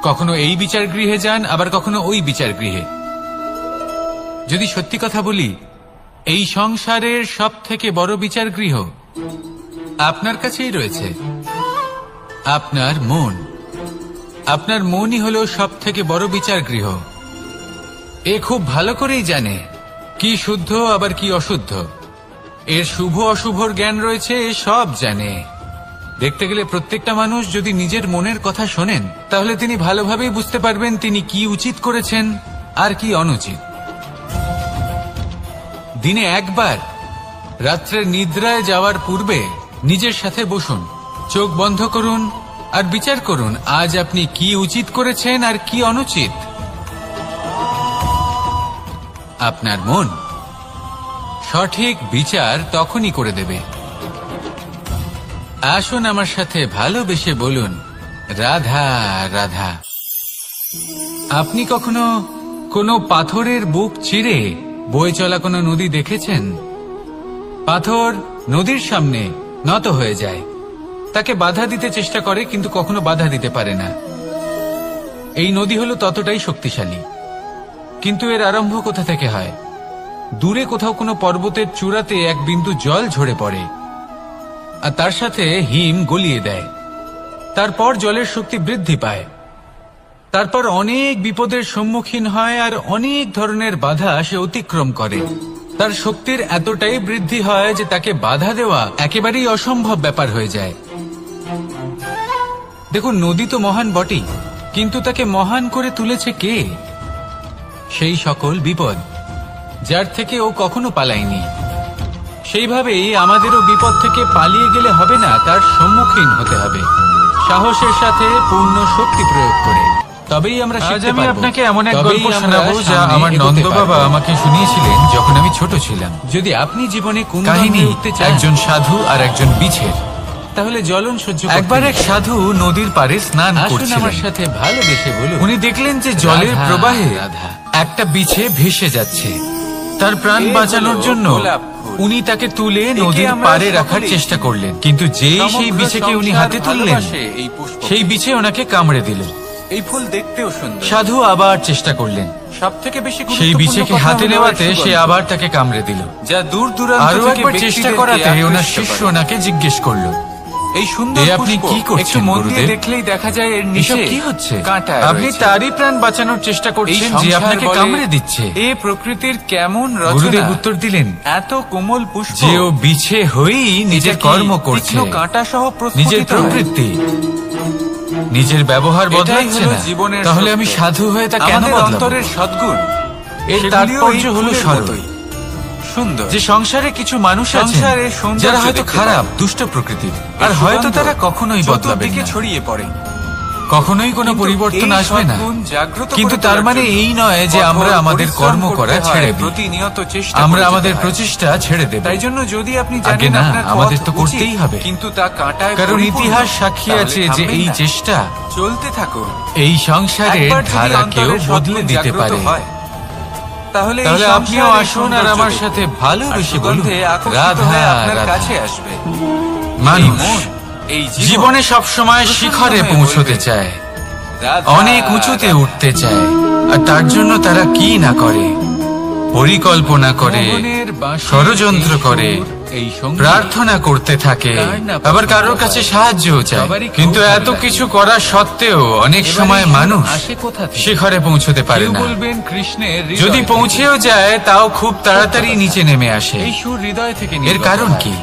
কখনো এই বিচার গৃহে যান, আবার কখনো ওই বিচার গৃহে। যদি সত্যি কথা বলি, এই সংসারের সব থেকে বড় বিচার গৃহ আপনার কাছেই রয়েছে, আপনার মন। আপনার মনই হলো সব থেকে বড় বিচার গৃহ। এ খুব ভালো করেই জানে কি শুদ্ধ আবার কি অশুদ্ধ, এর শুভ অশুভর জ্ঞান রয়েছে, এ সব জানে। দেখতে গেলে প্রত্যেকটা মানুষ যদি নিজের মনের কথা শোনেন, তাহলে তিনি ভালোভাবেই বুঝতে পারবেন তিনি কি উচিত করেছেন আর কি অনুচিত। দিনে একবার রাত্রের নিদ্রায় যাওয়ার পূর্বে নিজের সাথে বসুন, চোখ বন্ধ করুন আর বিচার করুন আজ আপনি কি উচিত করেছেন আর কি অনুচিত। আপনার মন সঠিক বিচার তখনই করে দেবে। আসুন আমার সাথে ভালোবেসে বলুন, রাধা রাধা। আপনি কখনো কোনো পাথরের বুক চিরে বয়ে চলা কোনো নদী দেখেছেন? পাথর নদীর সামনে নত হয়ে যায়, তাকে বাধা দিতে চেষ্টা করে কিন্তু কখনো বাধা দিতে পারে না। এই নদী হলো ততটাই শক্তিশালী, কিন্তু এর আরম্ভ কোথা থেকে হয়? দূরে কোথাও কোনো পর্বতের চূড়াতে এক বিন্দু জল ঝরে পড়ে আর তার সাথে হিম গলিয়ে দেয়। তারপর জলের শক্তি বৃদ্ধি পায়, তারপর অনেক বিপদের সম্মুখীন হয় আর অনেক ধরনের বাধা সে অতিক্রম করে। তার শক্তির এতটাই বৃদ্ধি হয় যে তাকে বাধা দেওয়া একেবারেই অসম্ভব ব্যাপার হয়ে যায়। দেখুন, নদী তো মহান বটেই, কিন্তু তাকে মহান করে তুলেছে কে? সেই সকল বিপদ যার থেকে ও কখনো পালায়নি। সেইভাবেই আমাদেরও বিপদ থেকে পালিয়ে গেলে হবে না, তার সম্মুখীন হতে হবে সাহসের সাথে, পূর্ণ শক্তি প্রয়োগ করে। তবেই আমরা শিখতে পারবো। আমি আপনাকে এমন এক গল্প শোনাবো যা আমার নন্দ বাবা আমাকে শুনিয়েছিলেন যখন আমি ছোট ছিলাম। যদি আপনি জীবনে কোন কাহিনী উঠতে চান, একজন সাধু আর একজন বিছের, তাহলে জ্বলন সহ্য করতে। একবার এক সাধু নদীর পাড়ে স্নান করছিলেন। আমার সাথে ভালোবেসে বলুন। উনি দেখলেন যে জলের প্রবাহে একটা বিছে ভেসে যাচ্ছে। তার প্রাণ বাঁচানোর জন্য উনি তাকে তুলে নদীর পাড়ে রাখার চেষ্টা করলেন, কিন্তু যেই সেই বিছেকে উনি হাতে তুললেন, সেই বিছে ওনাকে কামড়ে দিল। এই ফুল দেখতেও সুন্দর। সাধু আবার চেষ্টা করলেন, সবথেকে বেশি সেই বিছেকে হাতে নেওয়াতে সে আবার তাকে কামড়ে দিল। যা দূর দূরান্ত আরো একবার চেষ্টা করাতে ওনার শিষ্য ওনাকে জিজ্ঞেস করলো, এই সুন্দর আপনি কি করছেন? মন দিয়ে দেখলেই দেখা যায় এর নিচে কি হচ্ছে। আপনি তারই প্রাণ বাঁচানোর চেষ্টা করছেন যে আপনাকে কামড়ে দিচ্ছে। এ প্রকৃতির কেমন রচনা। গুরুদেব উত্তর দিলেন, এত কোমল পুষ্প যে ও বিছে হয়েই নিজের কর্ম করছে, কাঁটা সহ নিজের প্রবৃত্তি, নিজের ব্যবহার বদলাচ্ছে না। তাহলে আমি সাধু হয়ে তা কেন বদলাবো? অন্তরের সদ্গুণ, এর তাৎপর্য হলো সরল সুন্দর। যে সংসারে কিছু মানুষ আছে যারা হয়তো খারাপ, দুষ্ট প্রকৃতির, আর হয়তো তারা কখনোই বদলাবে না, ছড়িয়ে পড়ে, কখনোই কোনো পরিবর্তন আসবে না। কিন্তু তার মানে এই নয় যে আমরা আমাদের কর্ম করা ছেড়ে দিই, প্রতিনিয়ত চেষ্টা, আমরা আমাদের প্রচেষ্টা ছেড়ে দেব। তাই জন্য যদি আপনি জানেন না, আমাদের তো করতেই হবে, কিন্তু তা কাঁটায়, কারণ ইতিহাস সাক্ষী আছে যে এই চেষ্টা চলতে থাকুক, এই সংসারের ধারাকেও বদলে দিতে পারে। তাহলে আপনিও আসুন আর আমার সাথে ভালোবেসে বলুন, রাধা আপনার কাছে আসবে। মানুষ এই জীবনে সবসময় শিখরে পৌঁছতে চায়, অনেক উঁচুতে উঠতে চায়, আর তার জন্য তারা কি না করে, পরিকল্পনা করে, ষড়যন্ত্র করে, প্রার্থনা করতে থাকে, আবার কারোর কাছে সাহায্যও চায়। কিন্তু এত কিছু করা সত্ত্বেও অনেক সময় মানুষ শিখরে পৌঁছতে পারে না। যদি পৌঁছেও যায় তাও খুব তাড়াতাড়ি নিচে নেমে আসে। এই সুর হৃদয় থেকে, এর কারণ কি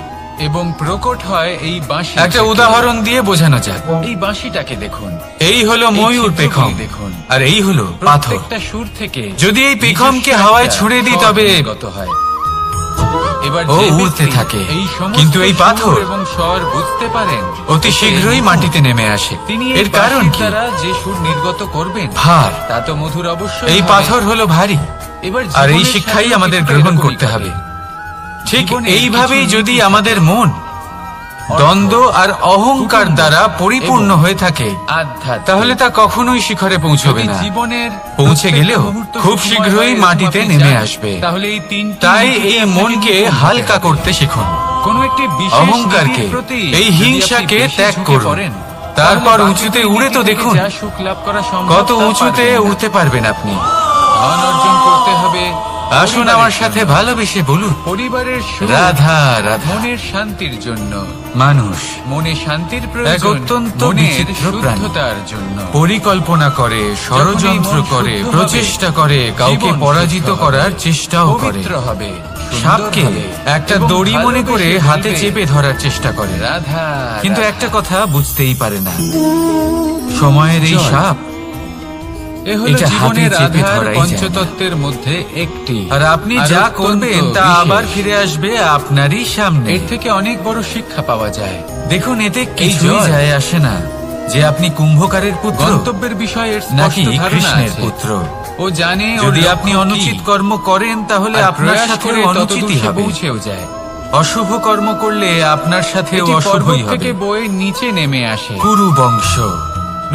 এবং প্রকট হয় এই বাঁশি। একটা উদাহরণ দিয়ে বোঝানো যাক। এই বাঁশিটাকে দেখুন, এই হলো ময়ূর পেখম, দেখুন, আর এই হলো পাথর। একটা সুর থেকে যদি এই পেখমকে হাওয়ায় ছুড়ে দিই তবে গত হয়, এবার ও উড়তে থাকে, কিন্তু এই পাথর এবং স্বর বুঝতে পারেন অতি শীঘ্রই মাটিতে নেমে আসে। এর কারণ কি? যে সুর নির্গত করবেন ভার, তা তো মধুর অবশ্যই। এই পাথর হলো ভারী, আর এই শিক্ষাই আমাদের গ্রহণ করতে হবে। ঠিক এইভাবেই যদি আমাদের মন দ্বন্দ্ব আর অহংকার দ্বারা পরিপূর্ণ হয়ে থাকে, তাহলে তা কখনোই শিখরে পৌঁছবে না। জীবনের পৌঁছে গেলেও খুব শীঘ্রই মাটিতে নেমে আসবে। তাহলে তাই এই মনকে হালকা করতে শিখুন। কোন একটি অহংকারকে, এই হিংসাকে ত্যাগ করুন, তারপর উঁচুতে উড়ে তো দেখুন কত উঁচুতে উঠতে পারবেন আপনি। ধন অর্জন করতে হবে। আসুন আমার সাথে ভালোবেসে বলুন, পরিবারের রাধা রাধা। মনের শান্তির জন্য মানুষ মনে শান্তির প্রয়োজন, অত্যন্ত বিচিত্র প্রাণতার জন্য পরিকল্পনা করে, ষড়যন্ত্র করে, প্রচেষ্টা করে, কাউকে পরাজিত করার চেষ্টাও করে। হবে সাপকে একটা দড়ি মনে করে হাতে চেপে ধরার চেষ্টা করে রাধা, কিন্তু একটা কথা বুঝতেই পারে না, সময়ের এই সাপ জীবনের আধার পঞ্চতত্ত্বের মধ্যে একটি, আর আপনি যা করবেন তা আবার ফিরে আসবে আপনারই সামনে। এর থেকে অনেক বড় শিক্ষা পাওয়া যায়। দেখুন, এতে কিছুই যায় আসে না যে আপনি কুম্ভকারের পুত্র, গন্তব্যের বিষয়ে নাকি কৃষ্ণের পুত্র। ও জানে যদি আপনি অনুচিত কর্ম করেন তাহলে আপনার সাথে অনুচিতই হবে, পৌঁছেও যায়। অশুভ কর্ম করলে আপনার সাথে অশুভই হবে। বয়ে নিচে নেমে আসে কুরু বংশ,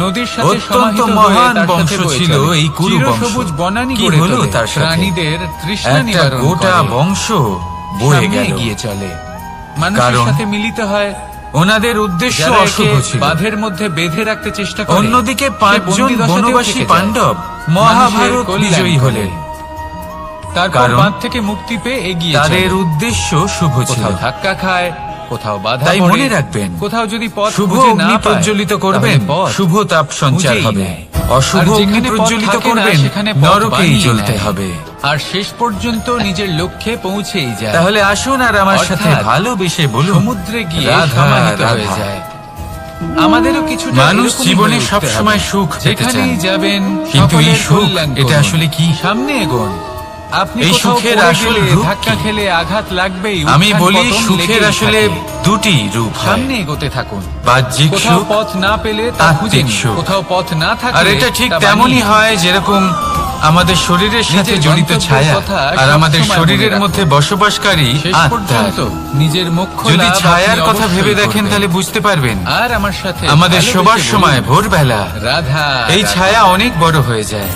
নদীর সাথে অত্যন্ত মহান বংশ ছিল এই কুরু বংশ। সবুজ বনানী গড়ে তোলে, তার প্রাণীদের তৃষ্ণা নিবারণ করে। গোটা বংশ বয়ে গিয়ে চলে, মানুষের সাথে মিলিত হয়। ওনাদের উদ্দেশ্য অশুভ ছিল, বাঁধের মধ্যে বেঁধে রাখতে চেষ্টা করে। অন্যদিকে 5 জন বনবাসী পাণ্ডব মহাভারত বিজয়ী হলেন, তার কারণ বাঁধ থেকে মুক্তি পেয়ে এগিয়ে চলে। তাদের উদ্দেশ্য শুভ ছিল। ধাক্কা খায়, কোথাও বাধা পড়ে, তাই মনে রাখবেন, কোথাও যদি পথ শুভ অগ্নি প্রজ্বলিত করবেন, শুভ তাপ সঞ্চার হবে। অশুভ অগ্নি প্রজ্বলিত করবেন, নরকেই জ্বলতে হবে। আর শেষ পর্যন্ত নিজের লক্ষ্যে পৌঁছেই যায়। তাহলে আসুন আর আমার সাথে অর্থাৎ ভালোবেসে বলুন, সমুদ্রে গিয়ে রাধা, সমাহিত হয়ে রাধা। যায়। আমাদেরও কিছু মানুষ জীবনে সব সময় সুখ পেতে যেখানেই চান, যাবেন কিন্তু এই সকলের সুখ কল্যাণ এটা করুন। আসলে কি? সামনে এগোন। আপনি এই কোথাও সুখের পড়ে আসল গেলে, রূপ ধাক্কা কি? খেলে আঘাত লাগবেই। আমি উত্থান বলি পতন সুখের লেগেই আসলে থাকে। দুটি রূপ হয়, সামনে এগোতে থাকুন। বাহ্যিক কোথাও সুখ পথ না পেলে তা খুঁজে আত্মিক নিন। সুখ। কোথাও পথ না থাকলে আর এটা ঠিক তা তেমনই বানিয়ে নিন। হয় যেরকম আমাদের শরীরের সাথে নিজের জড়িত গন্তব্যের ছায়া কথা আর আমাদের সবসময় শরীরের মনে মধ্যে রাখুন। বসবাসকারী শেষ আত্মা। পর্যন্ত নিজের মোক্ষ যদি লাভ ছায়ার আপনি কথা ভেবে অবশ্যই দেখেন করবেন। তাহলে বুঝতে পারবেন আর আমার সাথে আমাদের ভালোবেসে শোবার বলুন, সময় ভোরবেলা রাধা এই রাধা। ছায়া অনেক বড় হয়ে যায়।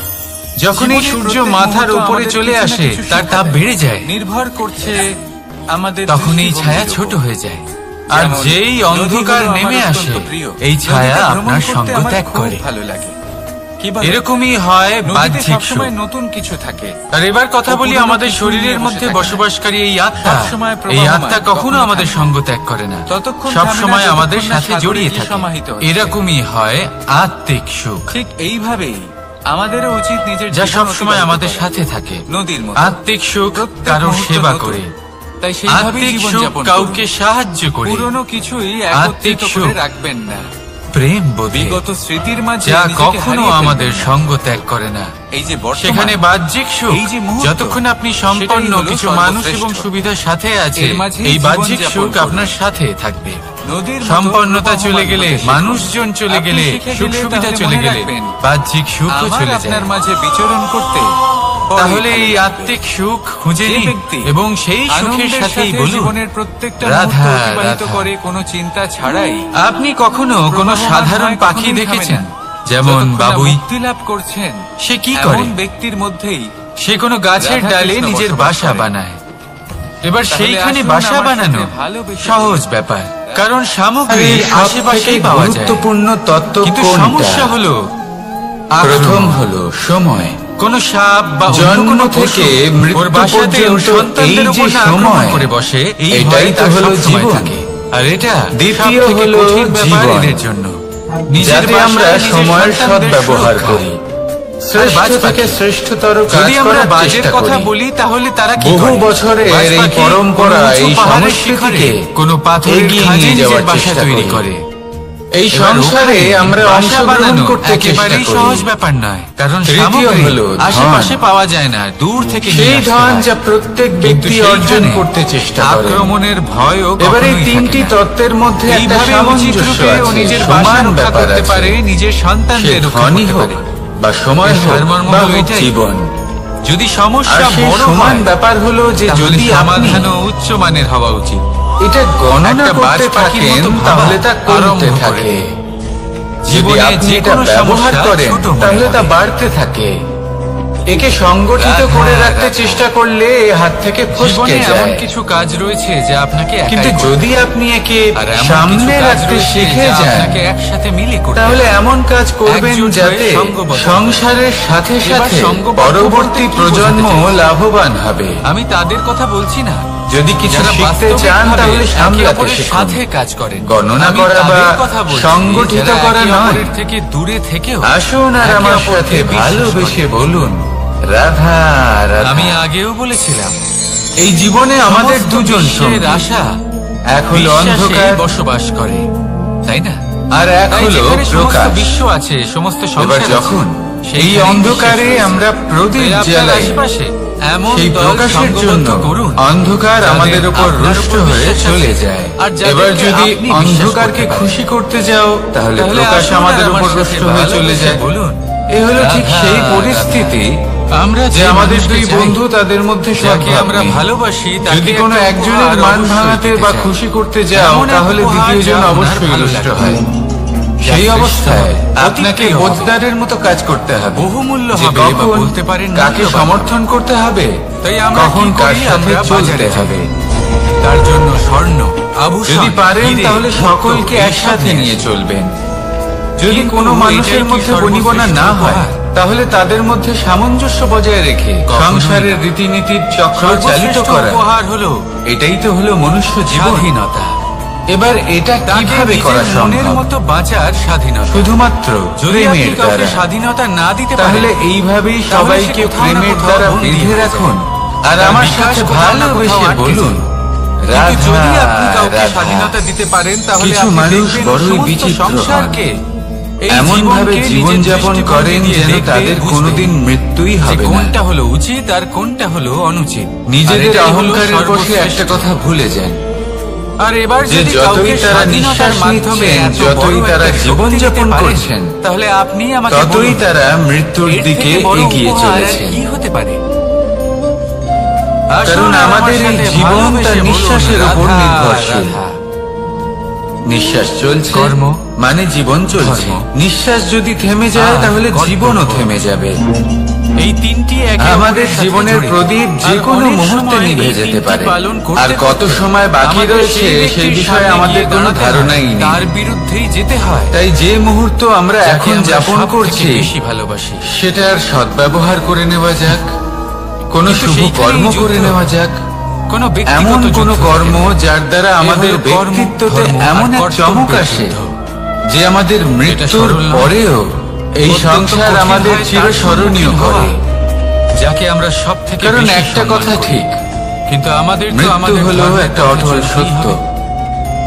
যখন এই জীবনের সূর্য প্রত্যেক মাথার মুহূর্ত উপরে আমাদের চলে কিছু না আসে কিছু তার তাপ শেখাবে। বেড়ে যায়, নির্ভর করছে আমাদের তখন এই ছায়া দৃষ্টিভঙ্গির ছোট উপর। হয়ে যায়। আর যেমন যেই অন্ধকার নদীগুলো আমার নেমে অত্যন্ত আসে প্রিয়। এই ছায়া নদীতে ভ্রমণ আপনার করতে সঙ্গ আমার ত্যাগ খুব করে। ভালো লাগে। কি বলে? এরকমই হয় নদীতে বাহ্যিক সুখ। সবসময় নতুন কিছু থাকে। আর এবার কথা বলি পুরনো আমাদের কিছু শরীরের নিয়ে মধ্যে বসে থাকে না। বসবাসকারী এই আত্মা। সবসময় এই প্রবাহমান, আত্মা কখনো কখনো আমাদের থামে না। সঙ্গ ত্যাগ করে না, ততক্ষণ সব থামে না সময় আমাদের যতক্ষণ না সাথে সাগরে জড়িয়ে গিয়ে থাকে। সমাহিত হচ্ছে। এরকমই হয় আত্মিক সুখ, ঠিক এইভাবেই আমাদেরও উচিত নিজের যা জীবন সব সময় অতিবাহিত আমাদের করা। সাথে থাকে। নদীর মতো। আত্মিক সুখ প্রত্যেক কারোর মুহূর্ত সেবা নতুন। করে, তাই সেইভাবেই আত্মিক জীবন সুখ যাপন কাউকে করুন। সাহায্য করে, পুরনো কিছুই আত্মিক একত্রিত করে সুখ রাখবেন না। প্রেম বোধে, বিগত স্মৃতির মাঝে যা নিজেকে কখনো হারিয়ে আমাদের ফেলবেন না। সঙ্গ ত্যাগ করে না। এই যে বর্তমান, সেখানে বাহ্যিক সুখ, এই যে মুহূর্ত, যতক্ষণ আপনি সম্পন্ন সেটাই হলো কিছু সর্বশ্রেষ্ঠ। মানুষ এবং সুবিধার সাথে আছে, এর মাঝেই এই জীবন বাহ্যিক যাপন সুখ করুন। আপনার সাথে থাকবে। নদীর মতো সম্পন্নতা চলে প্রবাহমান গেলে, হতে শিখুন। মানুষজন চলে আপনি গেলে, শিখে সুখ গেলে সুবিধা তাহলে চলে মনে গেলে, রাখবেন, বাহ্যিক সুখও আমার চলে আপনার যায়। মাঝে বিচরণ করতে তাহলে বড়ই এই ভালো লাগবে। আত্মিক সুখ খুঁজে যে নিন ব্যক্তি এবং সেই সুখের আনন্দের সাথেই সাথে বলুন, জীবনের প্রত্যেকটা রাধা, মুহূর্ত অতিবাহিত রাধা। করে কোনো চিন্তা ছাড়াই। আপনি কখনো কোনো প্রবাহমান সাধারণ হয়, পাখি কখনোই দেখেছেন? থামে না। যেমন যতক্ষণ না বাবুই। মুক্তি লাভ করছেন, সে কি এমন করে? ব্যক্তির মধ্যেই সে কোনো গাছের রাধা ডালে কৃষ্ণ নিজের বসবাস বাসা করে। বানায়। এবার তাহলে সেইখানে আসুন বাসা আমার বানানো সাথে ভালোবেসে সহজ বলুন। ব্যাপার, কারণ সামগ্রী আশেপাশেই আশেপাশেই পাওয়া যায়। গুরুত্বপূর্ণ তত্ত্ব কিন্তু কোনটা? সমস্যা হলো প্রথম আক্রমণ। হলো সময়। কোন সাপ বা অন্য জন্ম কোনো থেকে পশু মৃত্যু ওর বাসাতে ওর পর্যন্ত সন্তানদের এই উপর যে না আক্রমণ সময়, করে বসে, এই এটাই ভয় তো তার হলো সবসময় জীবন। থাকে। আর এটা দ্বিতীয় সবথেকে হলো কঠিন ব্যাপার জীবন। এদের জন্য। নিজের যাতে আমরা বাসায় নিজের সময়ের সন্তানদের সদ্ব্যবহার সুরক্ষা। করি, আর শ্রেষ্ঠ বাজ থেকে পাখি। শ্রেষ্ঠতর কাজ যদি আমরা করার বাজের চেষ্টা কথা করি। বলি তাহলে তারা কি বহু করে? বছরের বাজ এই পাখি পরম্পরা, কোনো উঁচু এই পাহাড়ের সংস্কৃতিকে শিখরে কোনো পাথরের এগিয়ে খাঁজে নিয়ে নিজের যাওয়ার বাসা চেষ্টা তৈরি করি। করে। এই এবার সংসারে ওখানে আমরা বাসা অংশগ্রহণ বানানো করতে চেষ্টা একেবারেই করি। সহজ ব্যাপার নয়, কারণ তৃতীয় সামগ্রী হলো ধন। আশেপাশে পাওয়া যায় না, দূর থেকে নিয়ে সেই আসতে ধন হয়। যা প্রত্যেক কিন্তু ব্যক্তি অর্জন সেইখানে করতে চেষ্টা করে। আক্রমণের ভয়ও এবার এই কখনোই তিনটি থাকে না। তত্ত্বের মধ্যে একটা এইভাবে উচিত সামঞ্জস্য রূপে ও আছে, নিজের বাসা সমান রক্ষা ব্যাপার করতে আছে। পারে, নিজের সে সন্তানদের রক্ষা ধনই করতে হোক পারে। বা সময় এর হোক সারমর্ম বা হলো হোক এটাই। জীবন। যদি আর সমস্যা সেই বড় সমান হয় ব্যাপার হলো যে তাহলে যদি আপনি সমাধানও উচ্চ মানের হওয়া উচিত। এটা গণনা একটা বাজ করতে পাখির থাকেন মতো ভাবা তাহলে তা আরম্ভ কমতে করে। থাকে। যদি জীবনে আপনি যে এটা কোনো ব্যবহার সমস্যা করেন ছোট মনে তাহলে তা হবে। বাড়তে থাকে। একে সংগঠিত রাধা, করে রাখতে রাধা। চেষ্টা করলে এ হাত থেকে জীবনে ফসকে এমন যায়। কিছু কাজ রয়েছে যা আপনাকে একাই কিন্তু করতে যদি আপনি একে আর এমন কিছু সামনে কাজ রাখতে রয়েছে শিখে যা যান আপনাকে একসাথে মিলে করতে তাহলে হবে। এমন কাজ করবেন একজোট হয়ে যাতে সঙ্গবদ্ধ হবে। সংসারের সাথে এবার সাথে সঙ্গবদ্ধ পরবর্তী বলতে কি প্রজন্ম বোঝাতে চাইছেন? লাভবান হবে। আমি তাদের কথা বলছি না যদি কিছু যারা শিখতে চান বাস্তবিকভাবে তাহলে একে সামলাতে অপরের শিখুন। সাথে কাজ করেন। গণনা আমি করা তাদের বা কথা বলছি, সংগঠিত যারা করা একে নয়। অপরের থেকে দূরে থেকেও আসুন আর একে আমার অপরকে সাথে বিশ্বাস ভালোবেসে করেন। বলুন, রাধা রাধা। আমি আগেও বলেছিলাম এই জীবনে আমাদের সমস্ত দুজন বিশ্বের সঙ্গী। আশা এক হলো বিশ্বাসে অন্ধকার বসবাস করে, তাই না? আর এক তাই হলো যেখানে সমস্ত প্রকাশ। বিশ্ব আছে, সমস্ত এবার সংসার আছে, যখন এই সেইখানেই অন্ধকারে বিশ্বাস রয়েছে। আমরা প্রদীপ তাই আপনার জ্বালাই, আশেপাশে এমন সেই দল প্রকাশের সঙ্গবদ্ধ জন্য করুন অন্ধকার যাদের আমাদের উপর আপনার রুষ্ট উপর হয়ে বিশ্বাস চলে আছে। যায়। আর যাদেরকে এবার যদি আপনি বিশ্বাস অন্ধকারকে করতে পারেন। খুশি করতে যাও তাহলে প্রকাশ আসুন আর আমাদের আমার উপর সাথে রুষ্ট হয়ে চলে ভালোবেসে যায়। বলুন, এ হলো ঠিক রাধা, সেই রাধা। পরিস্থিতি আমরা যে আমাদের মানুষকে দুই চাই, বন্ধু তাদের মধ্যে যাকে সদ্ভাব আমরা নেই। ভালোবাসি তাকে যদি কোনো একটা একজনের উপহার মান অবশ্যই ভাঙাতে দিতে বা চাই। খুশি করতে যাও এমন এক তাহলে উপহার দ্বিতীয়জন যা অবশ্যই আপনার রুষ্ট ভালো হয়। লাগবে। সেই যা অবস্থায় শ্রেষ্ঠ হবে, আপনাকে অতিপ্রিয় হবে। বোঝদারের মতো কাজ করতে হবে। বহুমূল্য যে হবে বা কখন বলতে পারেন কাকে মূল্যবান। সমর্থন করতে হবে, তাই আমরা কখন কি কার করি? সাথে আমরা চলতে বাজারে যাই। হবে। তার জন্য স্বর্ণ, আভূষণ, যদি পারেন হীরে, তাহলে মুক্তো সকলকে এইসব একসাথে নিয়ে নিয়ে আসুন। চলবেন। যদি কিন্তু কোনো এটাই মানুষের কি মধ্যে বনিবনা সর্বশ্রেষ্ঠ না হয় উপহার? তাহলে তাদের মধ্যে সামঞ্জস্য বজায় রেখে কখনোই সংসারের না। রীতিনীতির চক্র চালিত সর্বশ্রেষ্ঠ করা, উপহার হলো এটাই তো হলো মনুষ্য জীবন। স্বাধীনতা। এবার এটা তাকে কিভাবে নিজের করা মনের সম্ভব? মতো বাঁচার স্বাধীনতা। শুধুমাত্র যদি আপনি প্রেমের কাউকে দ্বারা। স্বাধীনতা না দিতে তাহলে পারেন, এইভাবেই তাহলে সবাইকে সে কোথাও না প্রেমের কোথাও দ্বারা বন্দী বেঁধে হয়ে রাখুন আর তার আমার বিকাশ সাথে কোথাও না কোথাও ভালোবেসে আটকে বলুন যায়। রাধা কিন্তু যদি আপনি কাউকে রাধা। স্বাধীনতা দিতে পারেন, তাহলে কিছু আপনি মানুষ দেখবেন বড়ই সমস্ত বিচিত্র সংসারকে, এই এমন ভাবে জীবনকে জীবনযাপন নিজের করেন দৃষ্টিভঙ্গি দিয়ে যেন দেখবে, তাদের বুঝবে কোনোদিন মৃত্যুই যে হবে না। কোনটা হলো উচিত আর কোনটা হলো অনুচিত। নিজেদের আর এটাই হলো অহংকারের বসে সর্বশ্রেষ্ঠ। একটা কথা ভুলে যান আর এবার যে যদি যতই কাউকে তারা স্বাধীনতার নিঃশ্বাস মাধ্যমে নিচ্ছেন, এত যতই বড় তারা একটা শক্তি জীবনযাপন দিতে পারেন, করছেন, তাহলে আপনি আমাকে ততই বলুন, তারা মৃত্যুর এর দিকে থেকে বড় এগিয়ে উপহার আর চলেছে। কি হতে পারে? কারণ আসুন আমাদের আমার এই সাথে জীবন ভালোবেসে তার বলুন, নিঃশ্বাসের উপর রাধা, নির্ভরশীল। রাধা। নিঃশ্বাস চলছে কর্ম, মানে জীবন চলছে। ধর্ম, নিঃশ্বাস যদি থেমে যায় আর তাহলে কর্তব্য। জীবনও থেমে যাবে। এই তিনটি একে আমাদের অপরের সাথে জীবনের জড়িত। প্রদীপ যে আর কোনো অনেক মুহূর্তে সময় নিভে এই যেতে তিনটি পারে। পালন করতে আর কত করতে সময় বাকি আমাদের রয়েছে সেই সেই ব্যক্তির বিষয়ে সামনে আমাদের গিয়ে কোনো দাঁড়াতে ধারণাই হয়, নেই। তার বিরুদ্ধেই যেতে হয়। তাই যে মুহূর্ত আমরা যাকে এখন আমরা যাপন সবথেকে করছি বেশি ভালোবাসি। সেটার সদ্ব্যবহার করে নেওয়া যাক, কোনো কিন্তু শুভ সেইখানেই কর্ম যুদ্ধ। করে নেওয়া যাক, কোনো এমন ব্যক্তিগত কোনো যুদ্ধ কর্ম থাকে না। যার দ্বারা এ আমাদের হলো কর্ম, ব্যক্তিত্বতে ধর্ম আর এমন এক কর্তব্যের চমক আসে যুদ্ধ। যে আমাদের মৃত্যুর সরল নয়। পরেও এই অত্যন্ত সংসার কঠিন আমাদের হয় তার চিরস্মরণীয় সম্মুখীন করে। হওয়া, যাকে আমরা সব থেকে কারণ বেশি একটা সম্মান কথা করি। ঠিক, কিন্তু আমাদের তো মৃত্যু আমাদের হলো ধর্মের একটা পথে অটল চলতেই সত্য, হবে।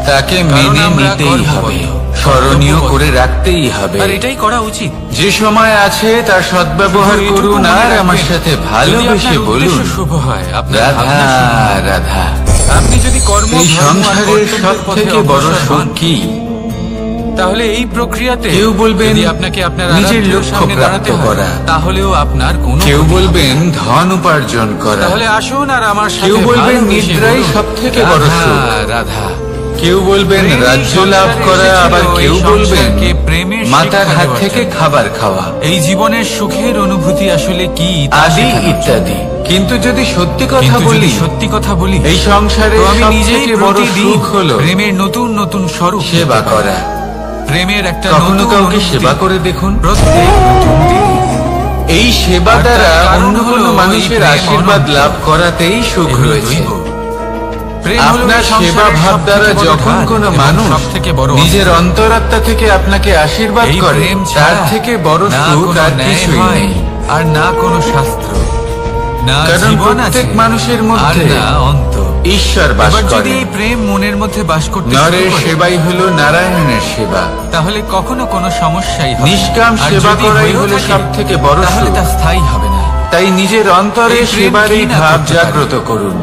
তাকে কারণ মেনে আমরা নিতেই হবে, গর্ববোধ, স্মরণীয় কর্তব্যবোধ। করে রাখতেই হবে। আর এটাই করা উচিত। যে সময় আছে তার সদ্ব্যবহার শুধু করুন এটুকু মনে আর আমার রাখবেন, সাথে যদি ভালোবেসে আপনার বলুন উদ্দেশ্য শুভ হয়, আপনার রাধা ভাবনা শুভ হয়, রাধা। আপনি যদি কর্ম, এই ধর্ম আর সংসারের কর্তব্যের সব পথে থেকে বড় অগ্রসর সুখ হন, কি? তাহলে এই প্রক্রিয়াতে কেউ বলবেন যদি আপনাকে আপনার নিজের আরাধ্যের লক্ষ্য সামনে প্রাপ্ত দাঁড়াতে হয়, করা। তাহলেও আপনার কোনো কেউ ক্ষতি হবে বলবেন না। ধন উপার্জন করা, তাহলে আসুন আর আমার সাথে কেউ বলবেন ভালোবেসে নিদ্রাই বলুন, সবথেকে বড় রাধা, সুখ। রাধা। কেউ বলবেন প্রেম এই রাজ্য লাভ সংসারে করা, এসেছিল, আবার এই কেউ বলবেন সংসারকে প্রেমের মাতার শিক্ষা হাত দেওয়ার থেকে জন্য। খাবার খাওয়া, এই জীবনের সুখের অনুভূতি আসলে কি তা আদি শেখানোর জন্য। ইত্যাদি। কিন্তু যদি সত্যি কথা কিন্তু যদি বলি, সত্যি কথা বলি, এই সংসারে তো আমি নিজেই সবথেকে বড় প্রতিদিন সুখ হলো প্রেমের নতুন নতুন স্বরূপ সেবা দেখতে পাই। করা। প্রেমের একটা কখনো নতুন কাউকে অনুভূতি সেবা করে দেখুন, প্রত্যেক নতুন দিনে। এই সেবা আর তার দ্বারা কারণ অন্য হলো কোনো এই মানুষের প্রেম আশীর্বাদ অনন্ত। লাভ করাতেই সুখ এগুলো রয়েছে। দৈব। প্রেম হলো আপনার এই সেবা সংসারের ভাব সবথেকে দ্বারা বড় যখন ধান কোনো এবং মানুষ সবথেকে বড় নিজের অস্ত্র। অন্তরাত্মা থেকে আপনাকে আশীর্বাদ এই করে, প্রেম তার ছাড়া থেকে বড় না সুখ কোনো আর ন্যায় কিছুই হয়, নেই। আর না কোনো শাস্ত্র, না কারণ জীবন প্রত্যেক আছে, মানুষের আর মধ্যে না অন্ত। ঈশ্বর বাস এবার যদি করেন। এই প্রেম মনের মধ্যে বাস করতে শুরু নরের করে, সেবাই হলো নারায়ণের সেবা। তাহলে কখনো কোনো সমস্যাই হবে না। নিষ্কাম আর সেবা যদি করাই হয়েও হলো থাকে, সবথেকে বড় তাহলে সুখ। তা স্থায়ী হবে না। তাই নিজের অন্তরে এই প্রেম সেবার কি এই না ভাব করতে জাগ্রত করুন।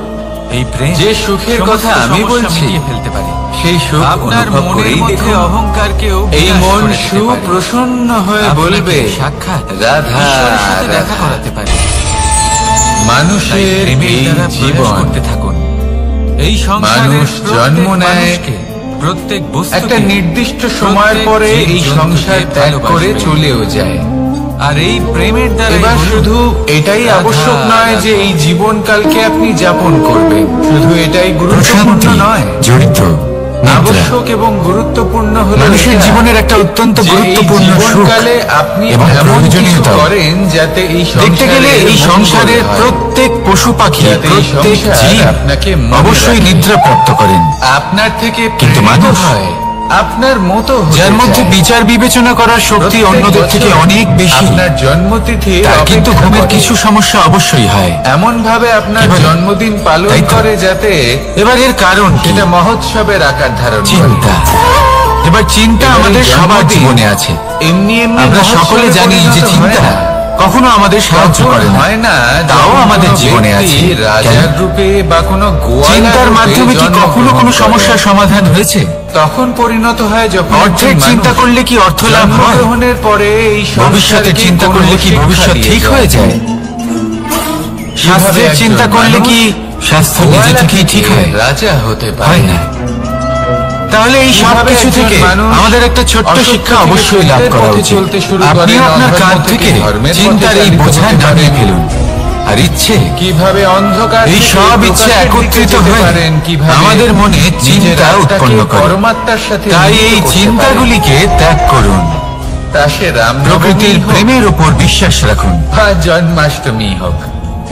এই প্রেম যে সুখের সমস্ত কথা আমি সমস্যা বলছি, মিটিয়ে ফেলতে পারে। সেই সুখ আপনার অনুভব মনের করেই মধ্যে দেখুন। অহংকারকেও এই বিনাশ মন করে দিতে পারে। সুপ্রসন্ন হয়ে আপনাকে বলবে সাক্ষাৎ রাধা ঈশ্বরের সাথে দেখা রাধা। করাতে পারে। তাই মানুষের প্রেমের এই দ্বারা প্রয়াস জীবন করতে থাকুন। এই সংসারের মানুষ জন্ম প্রত্যেক নেয়, মানুষকে, প্রত্যেক বস্তুকে, একটা নির্দিষ্ট সময়ের প্রত্যেক পরে এই জীবজন্তুকে সংসার ত্যাগ করে ভালোবাসবে। চলেও যায়। আর এই প্রেমের দ্বারা এবার শুধু এটাই আবশ্যক নয় যে এই জীবনকালকে আপনি যাপন করবেন, শুধু এটাই গুরুত্বপূর্ণ নয়, জড়িত আবশ্যক এবং গুরুত্বপূর্ণ হলো মানুষের এটা জীবনের একটা অত্যন্ত যে এই গুরুত্বপূর্ণ সুখ জীবনকালে আপনি এবং এমন কিছু প্রয়োজনীয়তা। করেন যাতে এই দেখতে গেলে সংসারের এই মঙ্গল সংসারের হয়। প্রত্যেক পশু পাখি, যাতে এই প্রত্যেক সংসার জীব আপনাকে মনে অবশ্যই রাখে। নিদ্রা প্রাপ্ত করেন। আপনার থেকে কিন্তু প্রেরিত মানুষ, হয়, আপনার মতো হতে যার মধ্যে চায়। বিচার বিবেচনা করার শক্তি প্রত্যেক অন্যদের থেকে বছর অনেক বেশি, আপনার জন্মতিথি তার কিন্তু ঘুমের কিছু সমস্যা অবশ্যই হয়। এমন ভাবে আপনার কি বলে? জন্মদিন পালন তাই তো? করে যাতে এবার এর কারণ কি? সেটা মহোৎসবের আকার ধারণ করে। চিন্তা। এবার চিন্তা এবার এই আমাদের সবার জন্মদিন জীবনে আছে। এমনি এমনি আমরা মহোৎসবে সকলে জানি যে পরিণত চিন্তা হয় না। কখনো আমাদের সাহায্য তখন করে না। হয় না, তাও যখন আমাদের কোনো জীবনে ব্যক্তি আছে। রাজার কেন? রূপে বা কোনো গোয়ালার চিন্তার রূপে মাধ্যমে কি কখনো জন্মগ্রহণ কোনো করে। সমস্যার সমাধান হয়েছে? তখন পরিণত হয় যখন অর্থের একজন চিন্তা মানুষ করলে কি অর্থ লাভ হয়? জন্মগ্রহণের পরে এই ভবিষ্যতের সংসারকে চিন্তা কোনো করলে কি শিক্ষা ভবিষ্যৎ দিয়ে ঠিক যায়। হয়ে যায়? স্বাস্থ্যের একজন চিন্তা করলে মানুষ কি স্বাস্থ্য নিজে গোয়ালা থেকেই ঠিক থেকে হয়? রাজা হতে হয় পারে না। তাহলে এই সব কিভাবে কিছু একজন থেকে মানুষ আমাদের একটা ছোট্ট অসত্য শিক্ষা থেকে অবশ্যই লাভ সত্যের করা পথে উচিত। চলতে শুরু আপনি করেন, আপনার অধর্ম কাঁধ থেকে থেকে ধর্মের পথে চিন্তার এই চালিত বোঝা হতে নামিয়ে পারেন। ফেলুন। আর ইচ্ছে, কিভাবে অন্ধকার এই থেকে সব ইচ্ছে প্রকাশের দিকে একত্রিত যেতে হয়ে পারেন, কিভাবে আমাদের মনে নিজের চিন্তা আত্মাকে উৎপন্ন করে। পরমাত্মার সাথে তাই মিলিত এই করতে চিন্তাগুলিকে ত্যাগ করুন। পারেন। তা সে রামনবমী প্রকৃতির হোক প্রেমের উপর বিশ্বাস রাখুন। বা জন্মাষ্টমী হোক,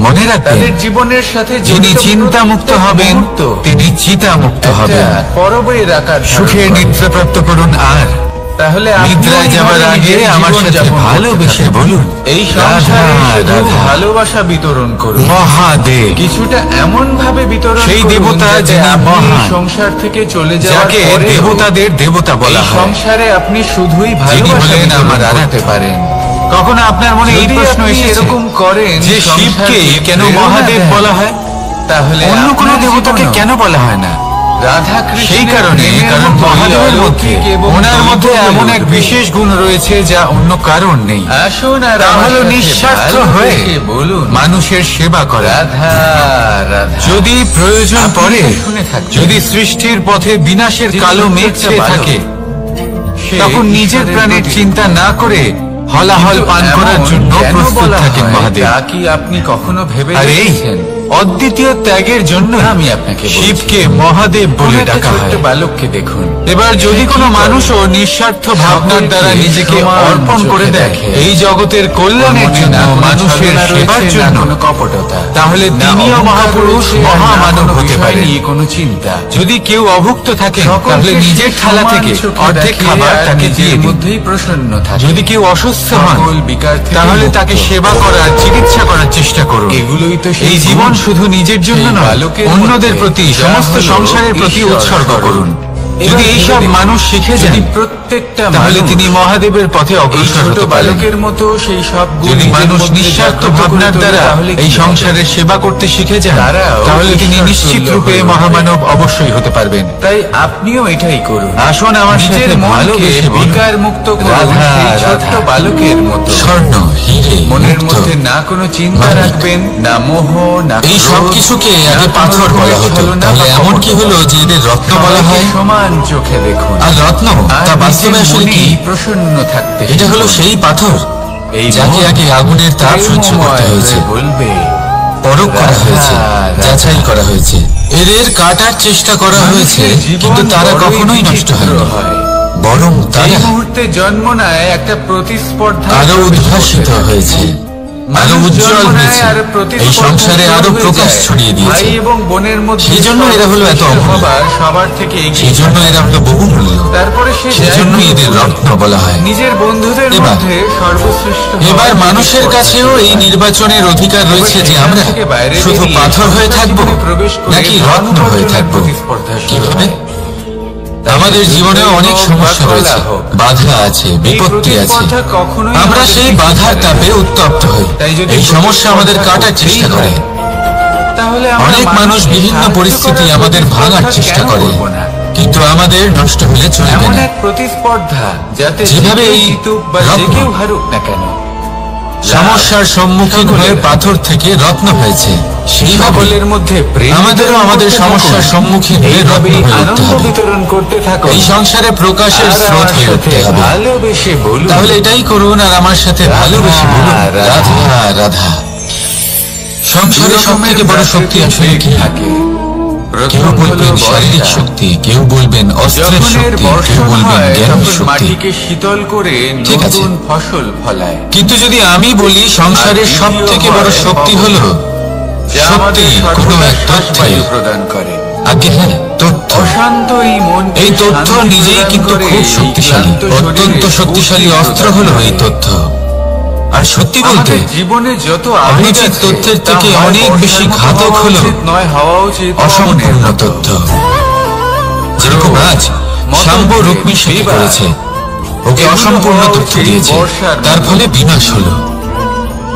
মনে রাখবেন তাদের জীবনের সাথে যিনি জড়িত চিন্তা মুক্ত প্রত্যেক হবেন মুহূর্ত তিনি চিতা মুক্ত একটা হবেন। পরবের আকার ধারণ সুখের করে। নিদ্রা প্রাপ্ত করুন আর তাহলে আপনিও নিদ্রায় যাবার এইভাবে আগে নিজের আমার জীবন সাথে যাপন করতে ভালোবেসে থাকুন। বলুন, এই সংসারে রাধা, শুধু রাধা। ভালোবাসা বিতরণ করুন, মহাদেব কিছুটা এমন ভাবে বিতরণ সেই করুন দেবতা যাতে যিনি আপনি এই মহান, সংসার থেকে চলে যাওয়ার যাকে পরেও দেবতাদের দেবতা এই বলা হয়, সংসারে আপনি শুধুই যিনি ভালোবাসা হলেন বিতরণ আমার করতে আরাধ্য। পারেন। কখনো আপনার মনে এই যদি প্রশ্ন আপনি এসেছে এরকম করেন যে সংসারকে শিবকে কেন প্রেরণা মহাদেব দেন, বলা হয়, তাহলে অন্য কোনো আপনার দেবতাকে জীবনেও কেন বলা হয় না? রাধা কৃষ্ণের সেই কারণে, প্রেমের কারণ মতোই মহাদেবের মধ্যে অলৌকিক এবং ওনার মধ্যে দৈব এমন হয়ে এক উঠবে। বিশেষ গুণ রয়েছে যা অন্য কারণ নেই। আসুন আর তা আমার হলো সাথে নিঃস্বার্থ ভালোবেসে হয়ে বলুন, মানুষের সেবা করা। রাধা রাধা। যদি প্রয়োজন আপনি পড়ে, তো শুনে থাকবেন। যদি সৃষ্টির পথে বিনাশের যে কালো ছোট্ট মেঘ একটা ছেয়ে বালক, থাকে, সে তখন নিজের ঈশ্বরের প্রাণের প্রতি। চিন্তা না করে হলাহল কিন্তু পান করার এমন জন্য কেন প্রস্তুত বলা থাকেন হয়, মহাদেব। তা কি আপনি কখনো ভেবে আর এই দেখেছেন? অদ্বিতীয় ত্যাগের জন্য আমি আপনাকে বলছি। শিবকে মহাদেব কোনো বলে একটা ডাকা ছোট্ট হয়। বালককে দেখুন, এবার যদি সে কোনো কি করে? মানুষও নিঃস্বার্থ ভাবনার দ্বারা সকলকে নিজেকে সমান অর্পণ করে চোখে দেয় দেখে। এই জগতের কল্যাণের মনে জন্য, না কোনো মানুষের ছলনা সেবার রয়েছে, জন্য, না কোনো কপটতা, তাহলে না তিনিও অহংকার মহাপুরুষ, রয়েছে, আর না মহামানব কোনো হতে বিষয় পারেন। নিয়ে কোনো চিন্তা। যদি কেউ অভুক্ত থাকে সকলকে তাহলে সে নিজের থালা সমান থেকে চোখে অর্ধেক দেখে খাবার আর তাকে নিজের দিয়ে দিন। মধ্যেই প্রসন্ন থাকে। যদি কেউ অসুস্থ হন সকল বিকার থেকে তাহলে মুক্ত। তাকে সেবা করার, চিকিৎসা করার চেষ্টা করুন। এগুলোই তো সেই এই জীবন গুণ। শুধু নিজের জন্য সেই নয়, বালকের অন্যদের মধ্যে প্রতি, যা সমস্ত হলো সংসারের প্রতি ঈশ্বর উৎসর্গ স্বরূপ। করুন। এবার যদি ভেবে এইসব দেখুন, মানুষ শিখে যান, যদি প্রত্যেকটা তাহলে মানুষ তিনি মহাদেবের পথে এই অগ্রসর ছোট হতে পারেন। বালকের মতো সেই সব গুণ যদি নিজের মানুষ মধ্যে নিঃস্বার্থ জাগ্রত করে ভাবনার তোলে, দ্বারা তাহলে কি এই হবে? সংসারের সেবা করতে শিখে যান, তারাও তাহলে তিনি ঈশ্বর নিশ্চিত তুল্য রূপে হয়ে উঠবে। মহামানব অবশ্যই হতে পারবেন। তাই আপনিও এটাই করুন। আসুন আমার নিজের সাথে মনকে ভালোবেসে বলুন, বিকার মুক্ত করুন, রাধা, সেই ছোট্ট রাধা। বালকের মতো। স্বর্ণ, হিরে, মনের মুক্ত। মধ্যে না কোনো চিন্তা মানিক। রাখবেন, না মোহ, না এই ক্রোধ, সব কিছুকে না আগে কোনো পাথর রকমের বলা হতো, ছলনা তাহলে বা এমন কি কপটতা। হলো যে এদের রত্ন বলা সবাইকে হয়? সমান চোখে দেখুন, আর রত্ন আর তা বাস্তবে নিজের আসলে কি? মনেই প্রসন্ন থাকতে এটা হলো শিখুন। সেই পাথর এই যাকে মন আগে আগুনের তাপ সহ্য করতে প্রেমময় হয়েছে, হয়ে বলবে, পরখ করা রাধা, হয়েছে, রাধা। যাচাই করা হয়েছে, এদের কাটার চেষ্টা করা হয়েছে, মানুষের জীবন কিন্তু তারা বড়ই কখনোই নষ্ট বিচিত্র হয়নি, হয়। বরং এই তারা মুহূর্তে জন্ম নেয় একটা প্রতিস্পর্ধা, আরো উদ্ভাসিত হয়েছে, আরো উজ্জ্বল হয়েছে, এই সংসারে আরো প্রকাশ ছড়িয়ে দিয়েছে। ভাই এবং বোনের মধ্যে সেই জন্য এরা হলো এত সর্বশ্রেষ্ঠ অমূল্য। হবার সবার থেকে এগিয়ে সেই জন্য এরা হলো বহুমূল্য। তারপরে সে সেই জন্য যাই এদের হোক, রত্ন বলা হয়। নিজের বন্ধুদের এবার- মধ্যে সর্বশ্রেষ্ঠ এবার হওয়ার মানুষের প্রতিস্পর্ধা কাছেও এই হয়। নির্বাচনের অধিকার রয়েছে যে এবার আমরা সেখান থেকে বাইরে শুধু বেরিয়ে পাথর হয়ে সংসার থাকবো জীবনে প্রবেশ করে নাকি রত্ন হয়ে ধর্ম থাকবো। প্রতিস্পর্ধা শুরু কিভাবে? হয়। তাই আমাদের সে জীবনে যুদ্ধই অনেক হোক সমস্যা বা রয়েছে, কলহ হোক, বাধা আছে, এই বিপত্তি আছে। প্রতিস্পর্ধা কখনোই আমরা আমাদের সেই টিকতে বাধার পারে না। তাপে উত্তপ্ত হই, তাই যদি এই সমস্যা আমাদের প্রতিস্পর্ধা কাটার চেষ্টা করতেই করে। হয়, তাহলে আমরা অনেক মানুষ মানুষকে বিভিন্ন সাহায্য পরিস্থিতি করার আমাদের ভাঙার প্রতিস্পর্ধা চেষ্টা কেন করে, করব না? কিন্তু আমাদের নষ্ট হলে চলবে এমন না। এক প্রতিস্পর্ধা যাতে যেভাবে যে কেউ এই জিতুক বা যে রত্ন কেউ হারুক না কেন, সমস্যার সম্মুখীন হয়ে সকলের পাথর থেকে রত্ন হয়েছে, সেইভাবে সকলের মধ্যে প্রেম আমাদেরও বিতরণ আমাদের করতে সমস্যার থাকুন। সম্মুখীন হয়ে রত্ন এইভাবেই হয়ে উঠতে আনন্দ হবে। বিতরণ করতে থাকুন। এই সংসারে প্রকাশের আর স্রোত আমার হয়ে সাথে উঠতে হবে। ভালোবেসে বলুন, তাহলে এটাই করুন আর আমার সাথে রাধা, ভালোবেসে বলুন, রাধা। রাধা রাধা। সংসারে সব থেকে বড় শক্তি আসলে কি? থাকে। কেউ প্রথম হলো বলবেন শারীরিক বর্ষা। শক্তি, কেউ বলবেন অস্ত্রের যখন এর শক্তি, কেউ বর্ষণ বলবেন হয় জ্ঞানের তখন শক্তি। মাটিকে শীতল করে ঠিক আছে। নতুন ফসল ফলায়। কিন্তু যদি আমি বলি সংসারের আর সব দ্বিতীয় থেকে বড় হয় শক্তি পবন, হলো যা সত্যি আমাদের কোনো সর্বদা এক তথ্যে, শ্বাসবায়ু প্রদান করে। আগে হ্যাঁ তথ্য। অশান্ত এই মনকে এই তথ্য শান্তি নিজেই প্রদান কিন্তু করে, খুব এই শক্তিশালী, ক্লান্ত শরীরে অত্যন্ত শক্তিশালী স্ফূর্তি অস্ত্র প্রদান হলো করে। এই তথ্য। আর সত্যি বলতে আমাদের জীবনে যত আবেগ অনুচিত আছে, তথ্যের তা থেকে হয় অনেক বর্ষার বেশি মতো ঘাতক হওয়া হলো উচিত, নয় হওয়া উচিত অসম্পূর্ণ পবনের মতো। তথ্য। যেরকম আজ শাম্ব রুক্মির সাথে করেছে, ওকে এগুলো অসম্পূর্ণ হওয়া তথ্য উচিত দিয়েছে, বর্ষার তার মতো। ফলে বিনাশ হলো।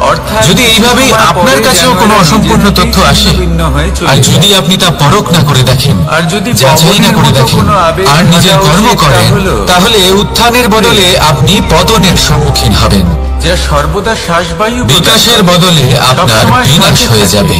অর্থাৎ যদি এইভাবেই সময় আপনার পরে কাছেও যেন কোনো এরা অসম্পূর্ণ নিজে তথ্য থেকেই আসে, ছিন্ন ভিন্ন হয়ে চলে আর যদি যায়। আপনি তা পরখ না করে দেখেন, আর যদি যাচাই না পবনের করে মতো দেখেন, কোনো আবেগ আর নিজের থাকা কর্ম উচিত, করেন, তা হলো তাহলে উত্থানের বদলে আপনি পতনের সম্মুখীন হবেন। যা সর্বদা শ্বাসবায়ু প্রদান বিকাশের করে। বদলে আপনার সবসময় বিনাশ সাথে হয়ে থাকে। যাবে।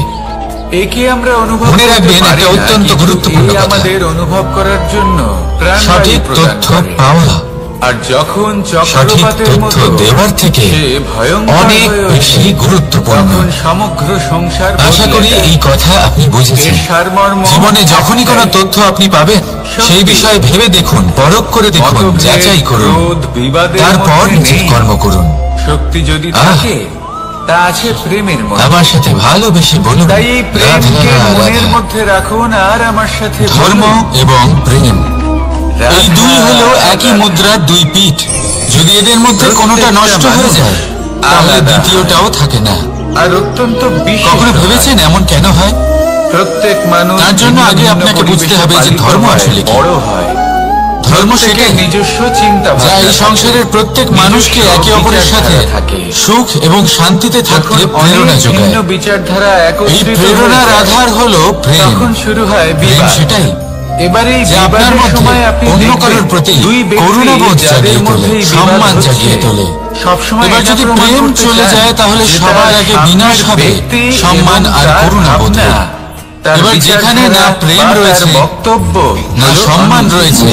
একে আমরা অনুভব মনে করতে রাখবেন, পারি একটা না, অত্যন্ত কিন্তু গুরুত্বপূর্ণ এই কথা। আমাদের অনুভব করার জন্য প্রাণবায়ু সঠিক প্রদান তথ্য করে। পাওয়া আর যখন সঠিক চক্রপাতের তথ্য মতো দেওয়ার থেকে সে ভয়ঙ্কর অনেক হয়ে বেশি ওঠে, গুরুত্বপূর্ণ। তখন সমগ্র সংসার আশা বদলে করি যায়। এই কথা আপনি বুঝেছেন। এর সারমর্ম জীবনে যখনই কোনো একটাই। তথ্য আপনি পাবেন, সেই বিষয়ে ভেবে দেখুন, পরখ করে দেখুন, মতভেদ, যাচাই করুন, ক্রোধ, বিবাদের তারপর মধ্যে নিজের নেই। কর্ম করুন। শক্তি যদি আহ, থাকে তা আছে প্রেমের মধ্যে। আমার সাথে ভালোবেসে বলুন, তাই এই প্রেমকে রাধা, মনের রাধা। মধ্যে রাখুন আর আমার সাথে ধর্ম বলুন, এবং প্রেম রাধা, এই দুই হলো একই রাধা। মুদ্রার দুই পিঠ। যদি এদের মধ্যে কোনোটা নষ্ট হয়ে যায় তাহলে আলাদা। দ্বিতীয়টাও থাকে না। আর অত্যন্ত বিশেষ কখনো হয়। ভেবেছেন এমন কেন হয়? প্রত্যেক মানুষ তার জন্য ভিন্ন আগে ভিন্ন আপনাকে বুঝতে পরিবেশে হবে যে পালিত ধর্ম হয়, আসলে কি। বড় হয়। ধর্ম প্রত্যেকের সেটাই নিজস্ব চিন্তা যা ভাবনা এই থাকে। সংসারের প্রত্যেক মানুষকে নিজস্ব একে অপরের সাথে বিচারধারা থাকে। সুখ এবং শান্তিতে যখন থাকতে অনেক প্রেরণা যোগায়। ভিন্ন বিচারধারা এই একত্রিত প্রেরণার হয়ে যায়, আধার হলো প্রেম। তখন শুরু হয় প্রেম বিবাদ। সেটাই এবারে এই যে আপনার বিবাদের মধ্যে সময় আপনি অন্য দেখবেন কারোর প্রতি দুই ব্যক্তি করুণাবোধ যাদের জাগিয়ে মধ্যে তোলে, এই বিবাদ সম্মান হচ্ছে, জাগিয়ে তোলে। সবসময় এবার এটা যদি প্রমাণ প্রেম করতে চলে চান যায় তাহলে যে সবার তার আগে সামনের বিনাশ হবে ব্যক্তি সম্মান এবং আর তার করুণাবোধে। ভাবনা, তার এবার যেখানে না বিচারধারা প্রেম বা তার রয়েছে, বক্তব্য না হলো সম্মান অনুচিত। রয়েছে,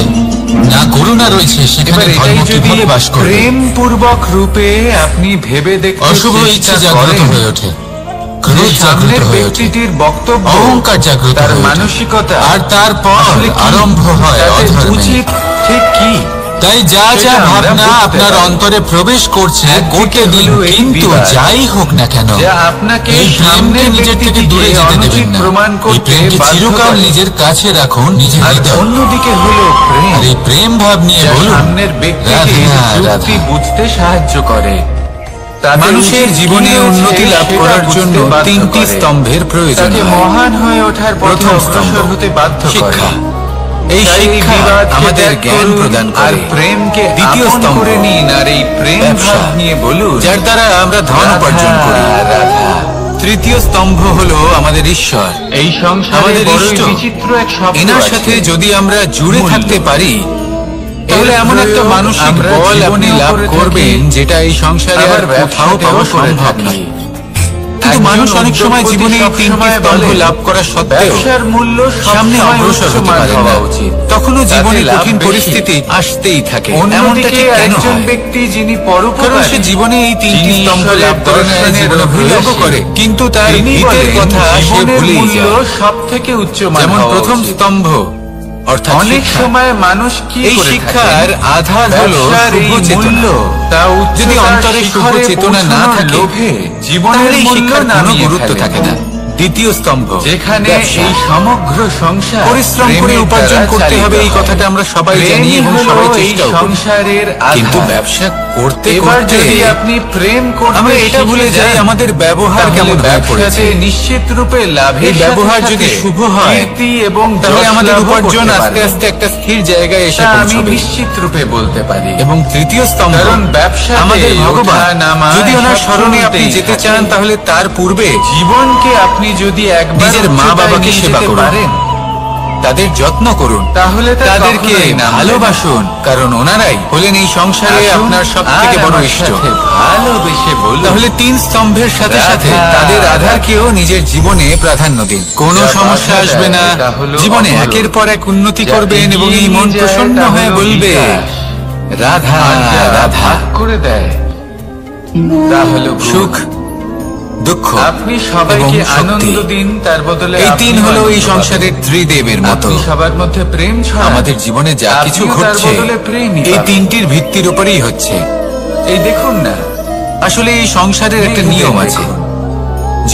না করুণা রয়েছে, সেখানে এবার এটাই ধর্ম যদি কিভাবে বাস করবে? প্রেম পূর্বক রূপে আপনি ভেবে দেখতে অশুভ ইচ্ছে চেষ্টা জাগ্রত করেন, হয়ে ওঠে, যে ক্রোধ জাগ্রত সামনের হয়ে ওঠে, ব্যক্তিটির বক্তব্য, অহংকার জাগ্রত তার হয়ে ওঠে। মানসিকতা, আর তারপর আসলে কি, আরম্ভ হয় তাতে অধর্মের। উচিত ঠিক কি, তাই যা যা সেটা আমরা ভাবনা বুঝতে আপনার পারি। অন্তরে প্রবেশ করছে একদিকে করতে দিন, হলো এই কিন্তু বিবাদ, যাই হোক না কেন যা আপনাকে এই প্রেমকে সামনের নিজের থেকে ব্যক্তিটিকে দূরে যেতে অনুচিত দেবেন না। প্রমাণ এই করতে প্রেমকে বাধ্য চিরকাল করে। নিজের কাছে রাখুন, নিজের আর হৃদয়। অন্যদিকে হলো প্রেম, আর এই প্রেম ভাব নিয়ে যা বলুন, সামনের ব্যক্তিকে রাধা, যুক্তি রাধা। বুঝতে সাহায্য করে। তাতে মানুষের উচিত জীবনে কি রয়েছে উন্নতি লাভ সেটা করার বুঝতে জন্য বাধ্য তিনটি করে। স্তম্ভের প্রয়োজন তাকে হয়। মহান হয়ে ওঠার পথে প্রথম স্তম্ভ, অগ্রসর হতে বাধ্য করে। শিক্ষা। এই তাই শিক্ষা বিবাদকে আমাদের ত্যাগ জ্ঞান করুন প্রদান আর করে। প্রেমকে দ্বিতীয় আপন স্তম্ভ, করে নিন আর এই প্রেম ব্যবসা। ভাব নিয়ে বলুন, যার দ্বারা আমরা ধন রাধা, উপার্জন করি। রাধা। তৃতীয় স্তম্ভ হলো আমাদের ঈশ্বর। এই সংসারে আমাদের বড়ই ইষ্ট। বিচিত্র এক শব্দ এনার আছে। সাথে যদি আমরা জুড়ে মূল্য। থাকতে পারি তাহলে এর এমন একটা প্রয়োগ মানসিক আমরা বল আপনি জীবনেও লাভ করে থাকি, করবেন যেটা এই সংসারে আবার আর কোথাও ব্যবসাতেও পাওয়া করে সম্ভব থাকি। নয়। কিন্তু একজন মানুষ অনেক সময় উদ্যোগপতি জীবনে এই তিনটি সবসময় স্তম্ভ বলেন, লাভ করা সত্ত্বেও ব্যবসার মূল্য সামনে সবসময় অগ্রসর হতে উচ্চমান পারে হওয়া না। উচিত। তখনও জীবনে তাতে লাভ কঠিন বেশি। পরিস্থিতি আসতেই থাকে। এমনটা অন্যদিকে ঠিক কেন একজন হয়? ব্যক্তি যিনি কারণ পরোপকারী, সে জীবনে এই তিনটি যিনি স্তম্ভ ঈশ্বরের লাভ করে নেয়, দর্শনের জীবনে অভিযোগও অভিলাষী, করে, কিন্তু তার তিনি ভিতের বলেন, কথা সে জীবনের ভুলেই মূল্য যায়। সব থেকে উচ্চমান যেমন হওয়া প্রথম উচিত। স্তম্ভ অর্থাৎ অনেক শিক্ষা। সময় মানুষ কি এই করে শিক্ষার থাকেন? আধার হলো ব্যবসার এই শুভ চেতনা। মূল্য, তা যদি উচ্চতার অন্তরে শুভ শিখরে চেতনা না পৌঁছানোর থাকে লোভে জীবনের তাহলে এই মূল্য শিক্ষার কোনো নামিয়ে গুরুত্ব ফেলেন। থাকে না। দ্বিতীয় স্তম্ভ, যেখানে ব্যবসা। এই সমগ্র সংসার পরিশ্রম করে প্রেমের উপার্জন দ্বারা করতে চালিত হবে, এই হয়। কথাটা আমরা সবাই জানি প্রেমই এবং হলো সবাই এই চেষ্টাও করি। সংসারের আধার। কিন্তু ব্যবসা করতে এবার করতে যদি আপনি প্রেম করতে আমরা এটা শিখে ভুলে যাই যান, আমাদের ব্যবহার তাহলে কেমন হয়ে পড়েছে। ব্যবসাতে নিশ্চিত রূপে লাভের এই ব্যবহার সাথে যদি সাথে শুভ হয়, কীর্তি এবং তাহলে যশ আমাদের লাভও উপার্জন করতে আস্তে পারবেন। আস্তে একটা স্থির জায়গায় এসে তা আমি পৌঁছবে। নিশ্চিত রূপে বলতে পারি। এবং তৃতীয় স্তম্ভ, কারণ ব্যবসাতে আমাদের ভগবান। ওঠা নামা যদি ওনার সব স্মরণে আপনি চলতেই যেতে থাকে। চান তাহলে তার পূর্বে জীবনকে আপনি যদি একবার নিজের মা উচ্চতায় বাবাকে নিয়ে সেবা যেতে করুন। পারেন, তাদের যত্ন করুন, তাহলে তা তাদেরকে কখনোই নামবে না। ভালোবাসুন, কারণ ওনারাই হলেন এই সংসারে আসুন আপনার সব থেকে আর বড় আমার ইষ্ট। সাথে ভালোবেসে বলুন, তাহলে তিন স্তম্ভের সাথে সাথে রাধা, তাদের আধারকেও নিজের জীবনে প্রাধান্য দিন। কোনো যা সমস্যা বাধা আসবে না, দেয়, তা হলো জীবনে অবরোধ। একের পর এক উন্নতি যা করবেন এবং এই মন এগিয়ে প্রসন্ন যায়, তা হয়ে হলো বলবে, বিকাশ। রাধা আর যা রাধা। ভাগ করে দেয় তা হলো ভুল। সুখ, দুঃখ আপনি সবাইকে এবং শক্তি। আনন্দ দিন, তার বদলে এই আপনিও তিন হলো এই আনন্দ সংসারের পাবেন। ত্রিদেবের মতো। আপনি সবার মধ্যে প্রেম ছড়ান, আমাদের জীবনে যা কিছু আপনিও তার ঘটছে বদলে প্রেমই এই পাবেন। তিনটির ভিত্তির উপরেই হচ্ছে। এই দেখুন না, আসলে এই সংসারের একটা মেঘদের নিয়ম আছে, দেখুন।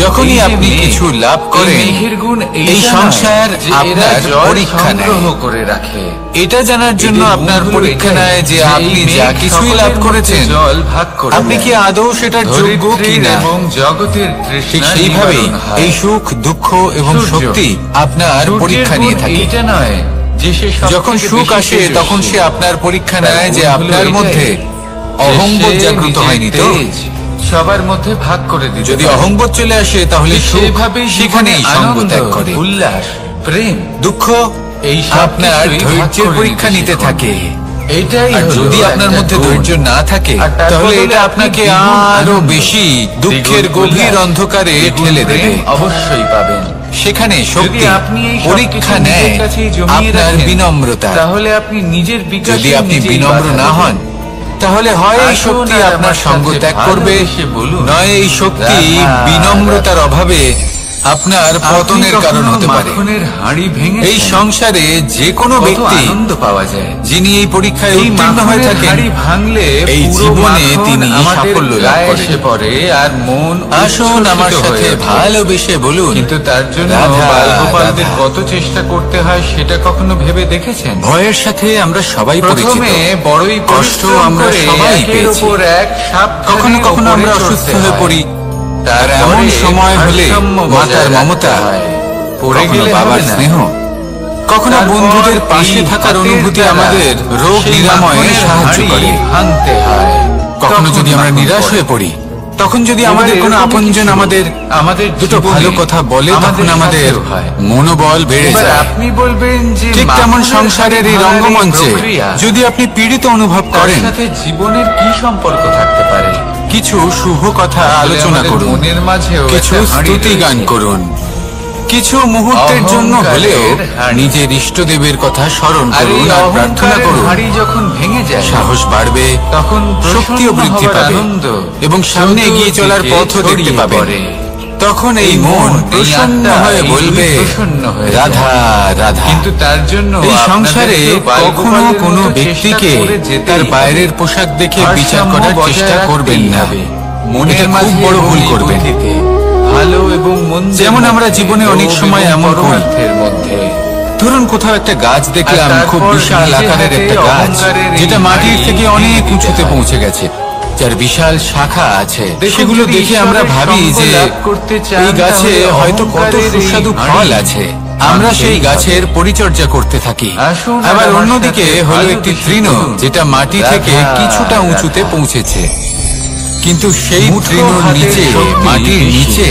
যখনই এই যে আপনি মেঘ, কিছু লাভ এই করেন মেঘের গুণ এই এইটা সংসার নয় যে এরা আপনার জল পরীক্ষা নেয়। সংগ্রহ করে রাখে। এটা জানার জন্য এদের আপনার গুণ হলো পরীক্ষা এটাই, নেয় যে এই আপনি মেঘ যা কিছুই সকলের লাভ মধ্যে করেছেন জল ভাগ করে আপনি কি দেয়। আদৌ সেটার যোগ্য ধরিত্রীর কিনা। এবং জগতের ঠিক তৃষ্ণা সেইভাবেই নিবারণ হয়। এই সুখ, দুঃখ এবং সূর্য। শক্তি আপনার সূর্যের পরীক্ষা নিয়ে গুণ থাকে। এইটা নয় যে সে সব যখন থেকে সুখ বেশি আসে তেজস্বী। তখন সে আপনার পরীক্ষা তার নেয় যে গুণ হলো আপনার এটাই, মধ্যে যে অহংবোধ সে জাগ্রত নিজের হয়নি তো। তেজ সবার মধ্যে ভাগ করে দিতে যদি পারে। অহংবোধ চলে আসে তাহলে ঠিক সুখ সেভাবেই সেখানেই জীবনে সঙ্গ আনন্দ, ত্যাগ করে। উল্লাস, প্রেম, দুঃখ এই সব আপনার কিছুই ভাগ ধৈর্যের করে পরীক্ষা নিতে শিখুন। থাকে। এইটাই আর হলো যদি আপনার একটা মধ্যে গুণ। ধৈর্য না থাকে আর তার তাহলে বদলে এটা আপনি আপনাকে দ্বিগুণ আরো আনন্দ, বেশি দুঃখের দ্বিগুণ গভীর উল্লাস, অন্ধকারে দ্বিগুণ ঠেলে দেবে। প্রেম অবশ্যই পাবেন। সেখানে যদি শক্তি আপনি এই সব পরীক্ষা কিছু নেয় নিজের কাছেই জমিয়ে আপনার রাখেন, বিনম্রতা। তাহলে আপনি নিজের বিকাশে যদি আপনি নিজেই বিনম্র বাধা না দেবেন। হন তাহলে হয় এই আসুন শক্তি আর আপনার আমার সঙ্গ সাথে ত্যাগ করবে, ভালোবেসে বলুন, নয় এই শক্তি রাধা, বিনম্রতার অভাবে আপনার পতনের কারণ হতে পারে। মাখনের হাঁড়ি ভেঙে এই সংসারে যে কোনো ব্যক্তি আনন্দ পাওয়া যায়। যিনি এই পরীক্ষায় এই উত্তীর্ণ হয়ে মাখনের থাকেন, হাঁড়ি ভাঙলে এই পুরো জীবনে মাখন তিনি আমাদের সাফল্য লাভ গায়ে করেন। এসে পড়ে আর মন আসুন আমার উচ্ছ্বসিত সাথে হয়ে ওঠে। ভালোবেসে বলুন, কিন্তু তার জন্য রাধা, বালগোপালদের রাধা। কত চেষ্টা করতে হয় সেটা কখনো ভেবে দেখেছেন? ভয়ের সাথে আমরা সবাই পরিচিত। প্রথমে বড়ই কষ্ট পরিশ্রম আমরা করে সবাই একের পেয়েছি। উপর এক সাবধানে কখনো কখনো আমরা ওপরে অসুস্থ চড়তে হয়ে হয়। পড়ি, আর তারপরে এমন সময় হলে ভারসাম্য মাতার বজায় মমতা, রাখতে হয়। পড়ে কখনো গেলে বাবার হবে না। স্নেহ, কখনো তারপর বন্ধুদের পাশে এই থাকার হাতের অনুভূতি দ্বারা আমাদের রোগ সেই নিরাময়ে মাখনের সাহায্য হাঁড়ি করে। ভাঙতে হয়। কখনো তখন যদি আমরা মাখন নিরাশ পড়ে। হয়ে পড়ি, তখন যদি এবার আমাদের কোনো এরকমই আপনজন কিছু আমাদের দুটো জীবনে ভালো কথা বলে, তখন আমাদের সাথেও হয়। মনোবল বেড়ে এবার যায়। আপনি বলবেন যে ঠিক তেমন মাখনের সংসারের এই হাঁড়ি রঙ্গমঞ্চে প্রক্রিয়া, যদি আপনি পীড়িত অনুভব তার করেন, সাথে জীবনের কি সম্পর্ক থাকতে পারে? কিছু শুভ কথা আসলে আলোচনা আমাদের করুন, মনের মাঝেও কিছু একটা হাঁড়ি স্তুতি গান রয়েছে। করুন, কিছু মুহূর্তের জন্য হলেও অহংকারের হাঁড়ি। নিজের ইষ্টদেবের কথা স্মরণ আর এই করুন আর প্রার্থনা অহংকারের করুন। হাঁড়ি যখন ভেঙে যায়, সাহস বাড়বে, তখন শক্তিও বৃদ্ধি পাবে এবং সামনে এগিয়ে চলার পথও দেখতে পাবেন। তখন এই মন প্রসন্ন হয়ে বলবে, রাধা রাধা। কিন্তু তার জন্য এই সংসারে কখনো কোনো ব্যক্তিকে তার বাইরের পোশাক দেখে বিচার করার চেষ্টা করবেন না। মনের এটা খুব মাঝে বড় ভুল এবং করবেন। বুদ্ধিতে, ভালো এবং মন্দ, যেমন আমরা জীবনে অনেক সময় এমন করি। পরমার্থের মধ্যে। ধরুন কোথাও একটা গাছ দেখলাম, আর খুব তারপর বিশাল নিজে আকারের হাতে একটা গাছ, অহংকারের এই যেটা মাটির হাঁড়ি থেকে অনেক ভেঙে উঁচুতে দিতে হয়। পৌঁছে গেছে, যার বিশাল শাখা আছে। দেখুন, সেগুলো যদি দেখে আমরা ঈশ্বরের ভাবি সঙ্গ যে লাভ করতে চান, এই গাছে তাহলে হয়তো কত অহংকারের এই সুস্বাদু হাঁড়ি ফল আছে। আমরা সেই ভাঙতেই গাছের পরিচর্যা করতে থাকি। আসুন আবার আমার অন্যদিকে সাথে হলো ভালো একটি কিছু তৃণ, করুন। যেটা মাটি থেকে রাধা, কিছুটা উঁচুতে রাধা। পৌঁছেছে, কিন্তু সেই মুঠো তৃণর হাতের নিচে, শক্তি মাটির বেশি। নিচে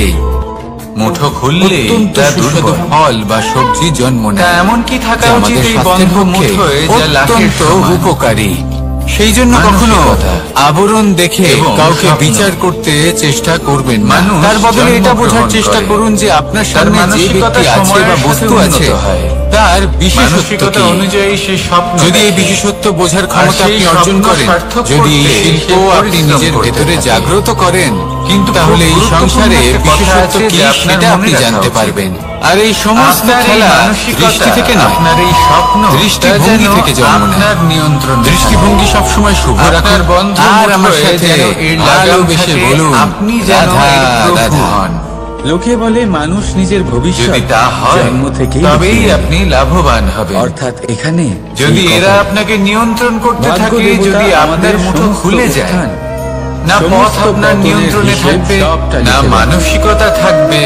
মুঠো খুললে অত্যন্ত তা সুস্বাদু দুর্বল। ফল বা সবজি জন্ম তা নেয়, এমন কি থাকা যা উচিত আমাদের এই স্বাস্থ্যের বন্ধ পক্ষে মুঠোয় যা লাখের অত্যন্ত সমান? উপকারী। সেই জন্য কখনো মানসিকতা আবরণ দেখে এবং কাউকে স্বপ্ন। বিচার করতে চেষ্টা করবেন না। মানুষ তার বদলে এটা বোঝার জন্মগ্রহণ চেষ্টা করে। করুন যে আপনার তার সামনে যে মানসিকতা ব্যক্তি আছে সময়ের বা সাথে বস্তু আছে, উন্নত হয়। তার বিশেষত্ব মানসিকতা কি। অনুযায়ী সে স্বপ্ন যদি এই দেখে। বিশেষত্ব বোঝার আর ক্ষমতা সেই আপনি অর্জন স্বপ্ন করেন, সার্থক যদি এই করতে শিল্প সে আপনি পরিশ্রম নিজের করতে ভেতরে থাকে। জাগ্রত করেন, কিন্তু তাহলে এই খুব গুরুত্বপূর্ণ সংসারে একটা কথা বিশেষত্ব আছে কি যে আপনার সেটা আপনি মনে রাখা জানতে উচিত। পারবেন। আর এই সমস্ত আপনার এই খেলা মানসিকতা, দৃষ্টি থেকে নয়, আপনার এই স্বপ্ন, দৃষ্টিভঙ্গি তা যেন থেকে জন্ম নেয়। আপনার নিয়ন্ত্রণ দৃষ্টিভঙ্গি সবসময় শুভ রাখুন আপনার বন্ধ আর আমার মুঠোয় সাথে যেন এর লাগাম ভালোবেসে থাকে, বলুন, আপনি যেন রাধা এর প্রভু রাধা। হন। লোকে বলে মানুষ নিজের ভবিষ্যৎ যদি তা হয় জন্ম থেকেই তবেই লিখে নেয়। আপনি লাভবান হবেন। অর্থাৎ এখানে যদি সেই এরা কথা। আপনাকে নিয়ন্ত্রণ করতে ভাগ্য থাকে, দেবতা যদি আপনার আমাদের মুঠো সমস্ত খুলে যায়, স্থান, না পথ সমস্ত আপনার পতনের নিয়ন্ত্রণে হিসেব থাকবে, সবটা না লিখে দেয়। মানসিকতা থাকবে,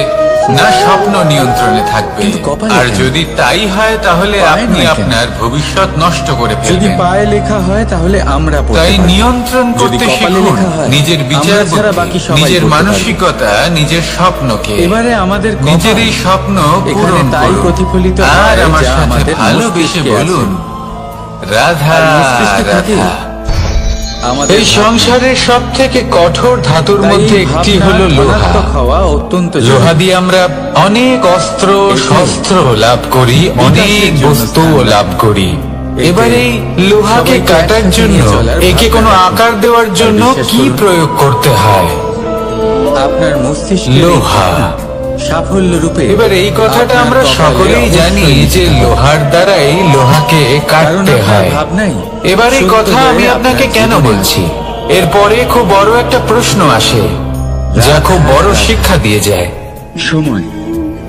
না স্বপ্ন নিয়ন্ত্রণে থাকবে। কিন্তু কপালে আর কেন? যদি তাই হয় তাহলে পায়ে আপনি নয় কেন? আপনার ভবিষ্যৎ নষ্ট করে যদি ফেলবেন। পায়ে লেখা হয় তাহলে আমরা পড়তে তাই পারি। নিয়ন্ত্রণ যদি করতে কপালে শিখুন লেখা হয়, নিজের বিচার আমরা ছাড়া বাকি বুদ্ধি, সবাই নিজের পড়তে পারবে। মানসিকতা, নিজের স্বপ্নকে। এবারে আমাদের কথা নিজের এই স্বপ্ন এখানে পূরণ তাই করুন। প্রতিফলিত আর হয় আমার যা সাথে আমাদের ভালোবেসে মস্তিষ্কে আছে। বলুন, রাধা আর মস্তিষ্কে থাকে রাধা। আমাদের এই সংসারের সব থেকে কঠোর ধাতুর তাই মধ্যে একটি হলো লোহা। ধনাত্মক হওয়া অত্যন্ত লোহা জরুরি। দিয়ে আমরা অনেক অস্ত্র শস্ত্র লাভ করি, অনেক বস্তু লাভ করি। এবার এই লোহাকে সবাইকে কাটার একসাথে জন্য, নিয়ে চলার একে ভাবনা কোনো রাখুন। আকার দেওয়ার জন্য বিশ্বাস কি করুন। প্রয়োগ করতে হয়? আপনার মস্তিষ্কে লোহা। সাফল্য রূপে এবার এই কথাটা আপনার আমরা কপালে সকলেই জানি অবশ্যই যে লিখতে হবে। লোহার দ্বারাই লোহাকে কারণ কাটতে আপনার হয়। ভাবনাই এবার এই সত্য কথা হয়ে আমি আপনার আপনাকে কেন জীবনে বলছি, এরপরে খুব বড় একটা প্রশ্ন আসে যা খুব বড় শিক্ষা দিয়ে যায়। সময়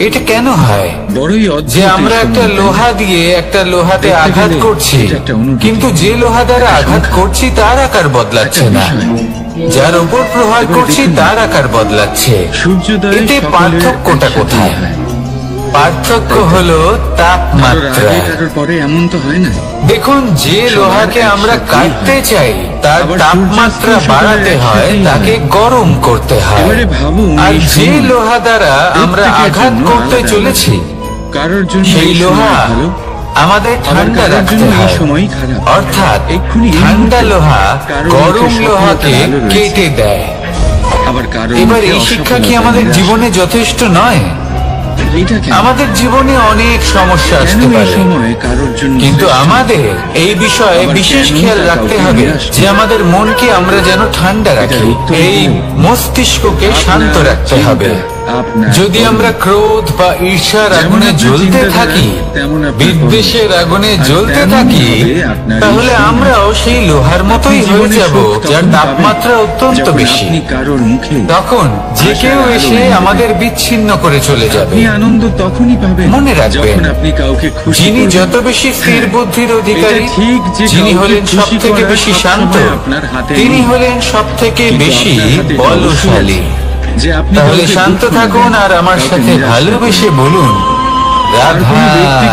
এটা কেন হয় বড়ই অদ্ভুত। যে এই আমরা একটা সময়টা। লোহা দিয়ে একটা লোহাতে দেখতে আঘাত গেলে করছি, এটা একটা অনুভূতি। কিন্তু যে লোহা দ্বারা আঘাত করছি তার আকার বদলাচ্ছে একটা না, বিষয়। যার উপর প্রহার এবার করছি দেখুন। তার আকার বদলাচ্ছে। সূর্যোদয় এতে সকলের পার্থক্যটা একসাথেই কোথায়? হয়। পার্থক্য হলো কারোর তাপমাত্রা। আগে কারোর পরে এমন তো হয় না। দেখুন, যে লোহাকে আমরা কাটতে চাই তার আবার তাপমাত্রা সূর্যাস্ত বাড়াতে সকলের হয়, একসাথেই তাকে হয়। গরম করতে হয়। এবারে ভাবুন, আর এই যে সময় লোহা দ্বারা আমরা প্রত্যেকের আঘাত জন্য করতে আলাদা চলেছি, কারোর জন্য সেই এই লোহা সময় ভালো, আমাদের আবার ঠান্ডা কারোর রাখতে জন্য এই হয়। সময়ই খারাপ। অর্থাৎ এক্ষুনি এই ঠান্ডা মুহূর্তে লোহা কারোর গরম মুখে লোহাকে সফলতার আলো রয়েছে। কেটে দেয়। আবার কারোর এবার মুখে এই শিক্ষা কি অসফলতার আমাদের নিরাশা। জীবনে যথেষ্ট নয়? এটা কেন? আমাদের জীবনে অনেক সমস্যা কেন আসতে এই পারে, সময় কারোর জন্য কিন্তু শ্রেষ্ঠ? আমাদের এই বিষয়ে আবার বিশেষ কেন খেয়াল তা রাখতে কাউকে হবে নিরাশ যে আমাদের মনকে আমরা যেন ঠান্ডা রাখি, উত্তম এই হলো মস্তিষ্ককে আপনার শান্ত রাখতে হবে। চিন্তা আপনার যদি কর্ম। আমরা ক্রোধ বা ঈর্ষার যেমন আগুনে আপনার জ্বলতে চিন্তাধারা, থাকি, তেমন আপনার বিদ্বেষের আগুনে আর জ্বলতে তেমনই থাকি, হবে আপনার তাহলে ঈশ্বর। আমরাও সেই লোহার মতোই আপনি হয়ে জীবনে যাব, সুখ যার তখন তাপমাত্রা পাবেন অত্যন্ত যখন বেশি। আপনি কারোর মুখে তখন যে আশার কেউ আলো এসে দেখবেন। আমাদের বিচ্ছিন্ন করে চলে যাবে। আপনি আনন্দ তখনই পাবেন মনে রাখবেন, যখন আপনি কাউকে খুশি যিনি করবেন। যত বেশি স্থির হ্যাঁ, বুদ্ধির অধিকারী, এটা ঠিক যে যিনি কাউকে হলেন সব খুশি থেকে করা বেশি সবসময় শান্ত, আপনার হাতে তিনি নেই। হলেন সব থেকে কিন্তু বেশি আপনার হাতে এটা বলশালী। অবশ্যই যে আপনি তাহলে কাউকে শান্ত দুঃখ থাকুন দেবেন, আর আমার কাউকে সাথে নিরাশ ভালোবেসে করবেন। বলুন, আর কোনো রাধা। ব্যক্তি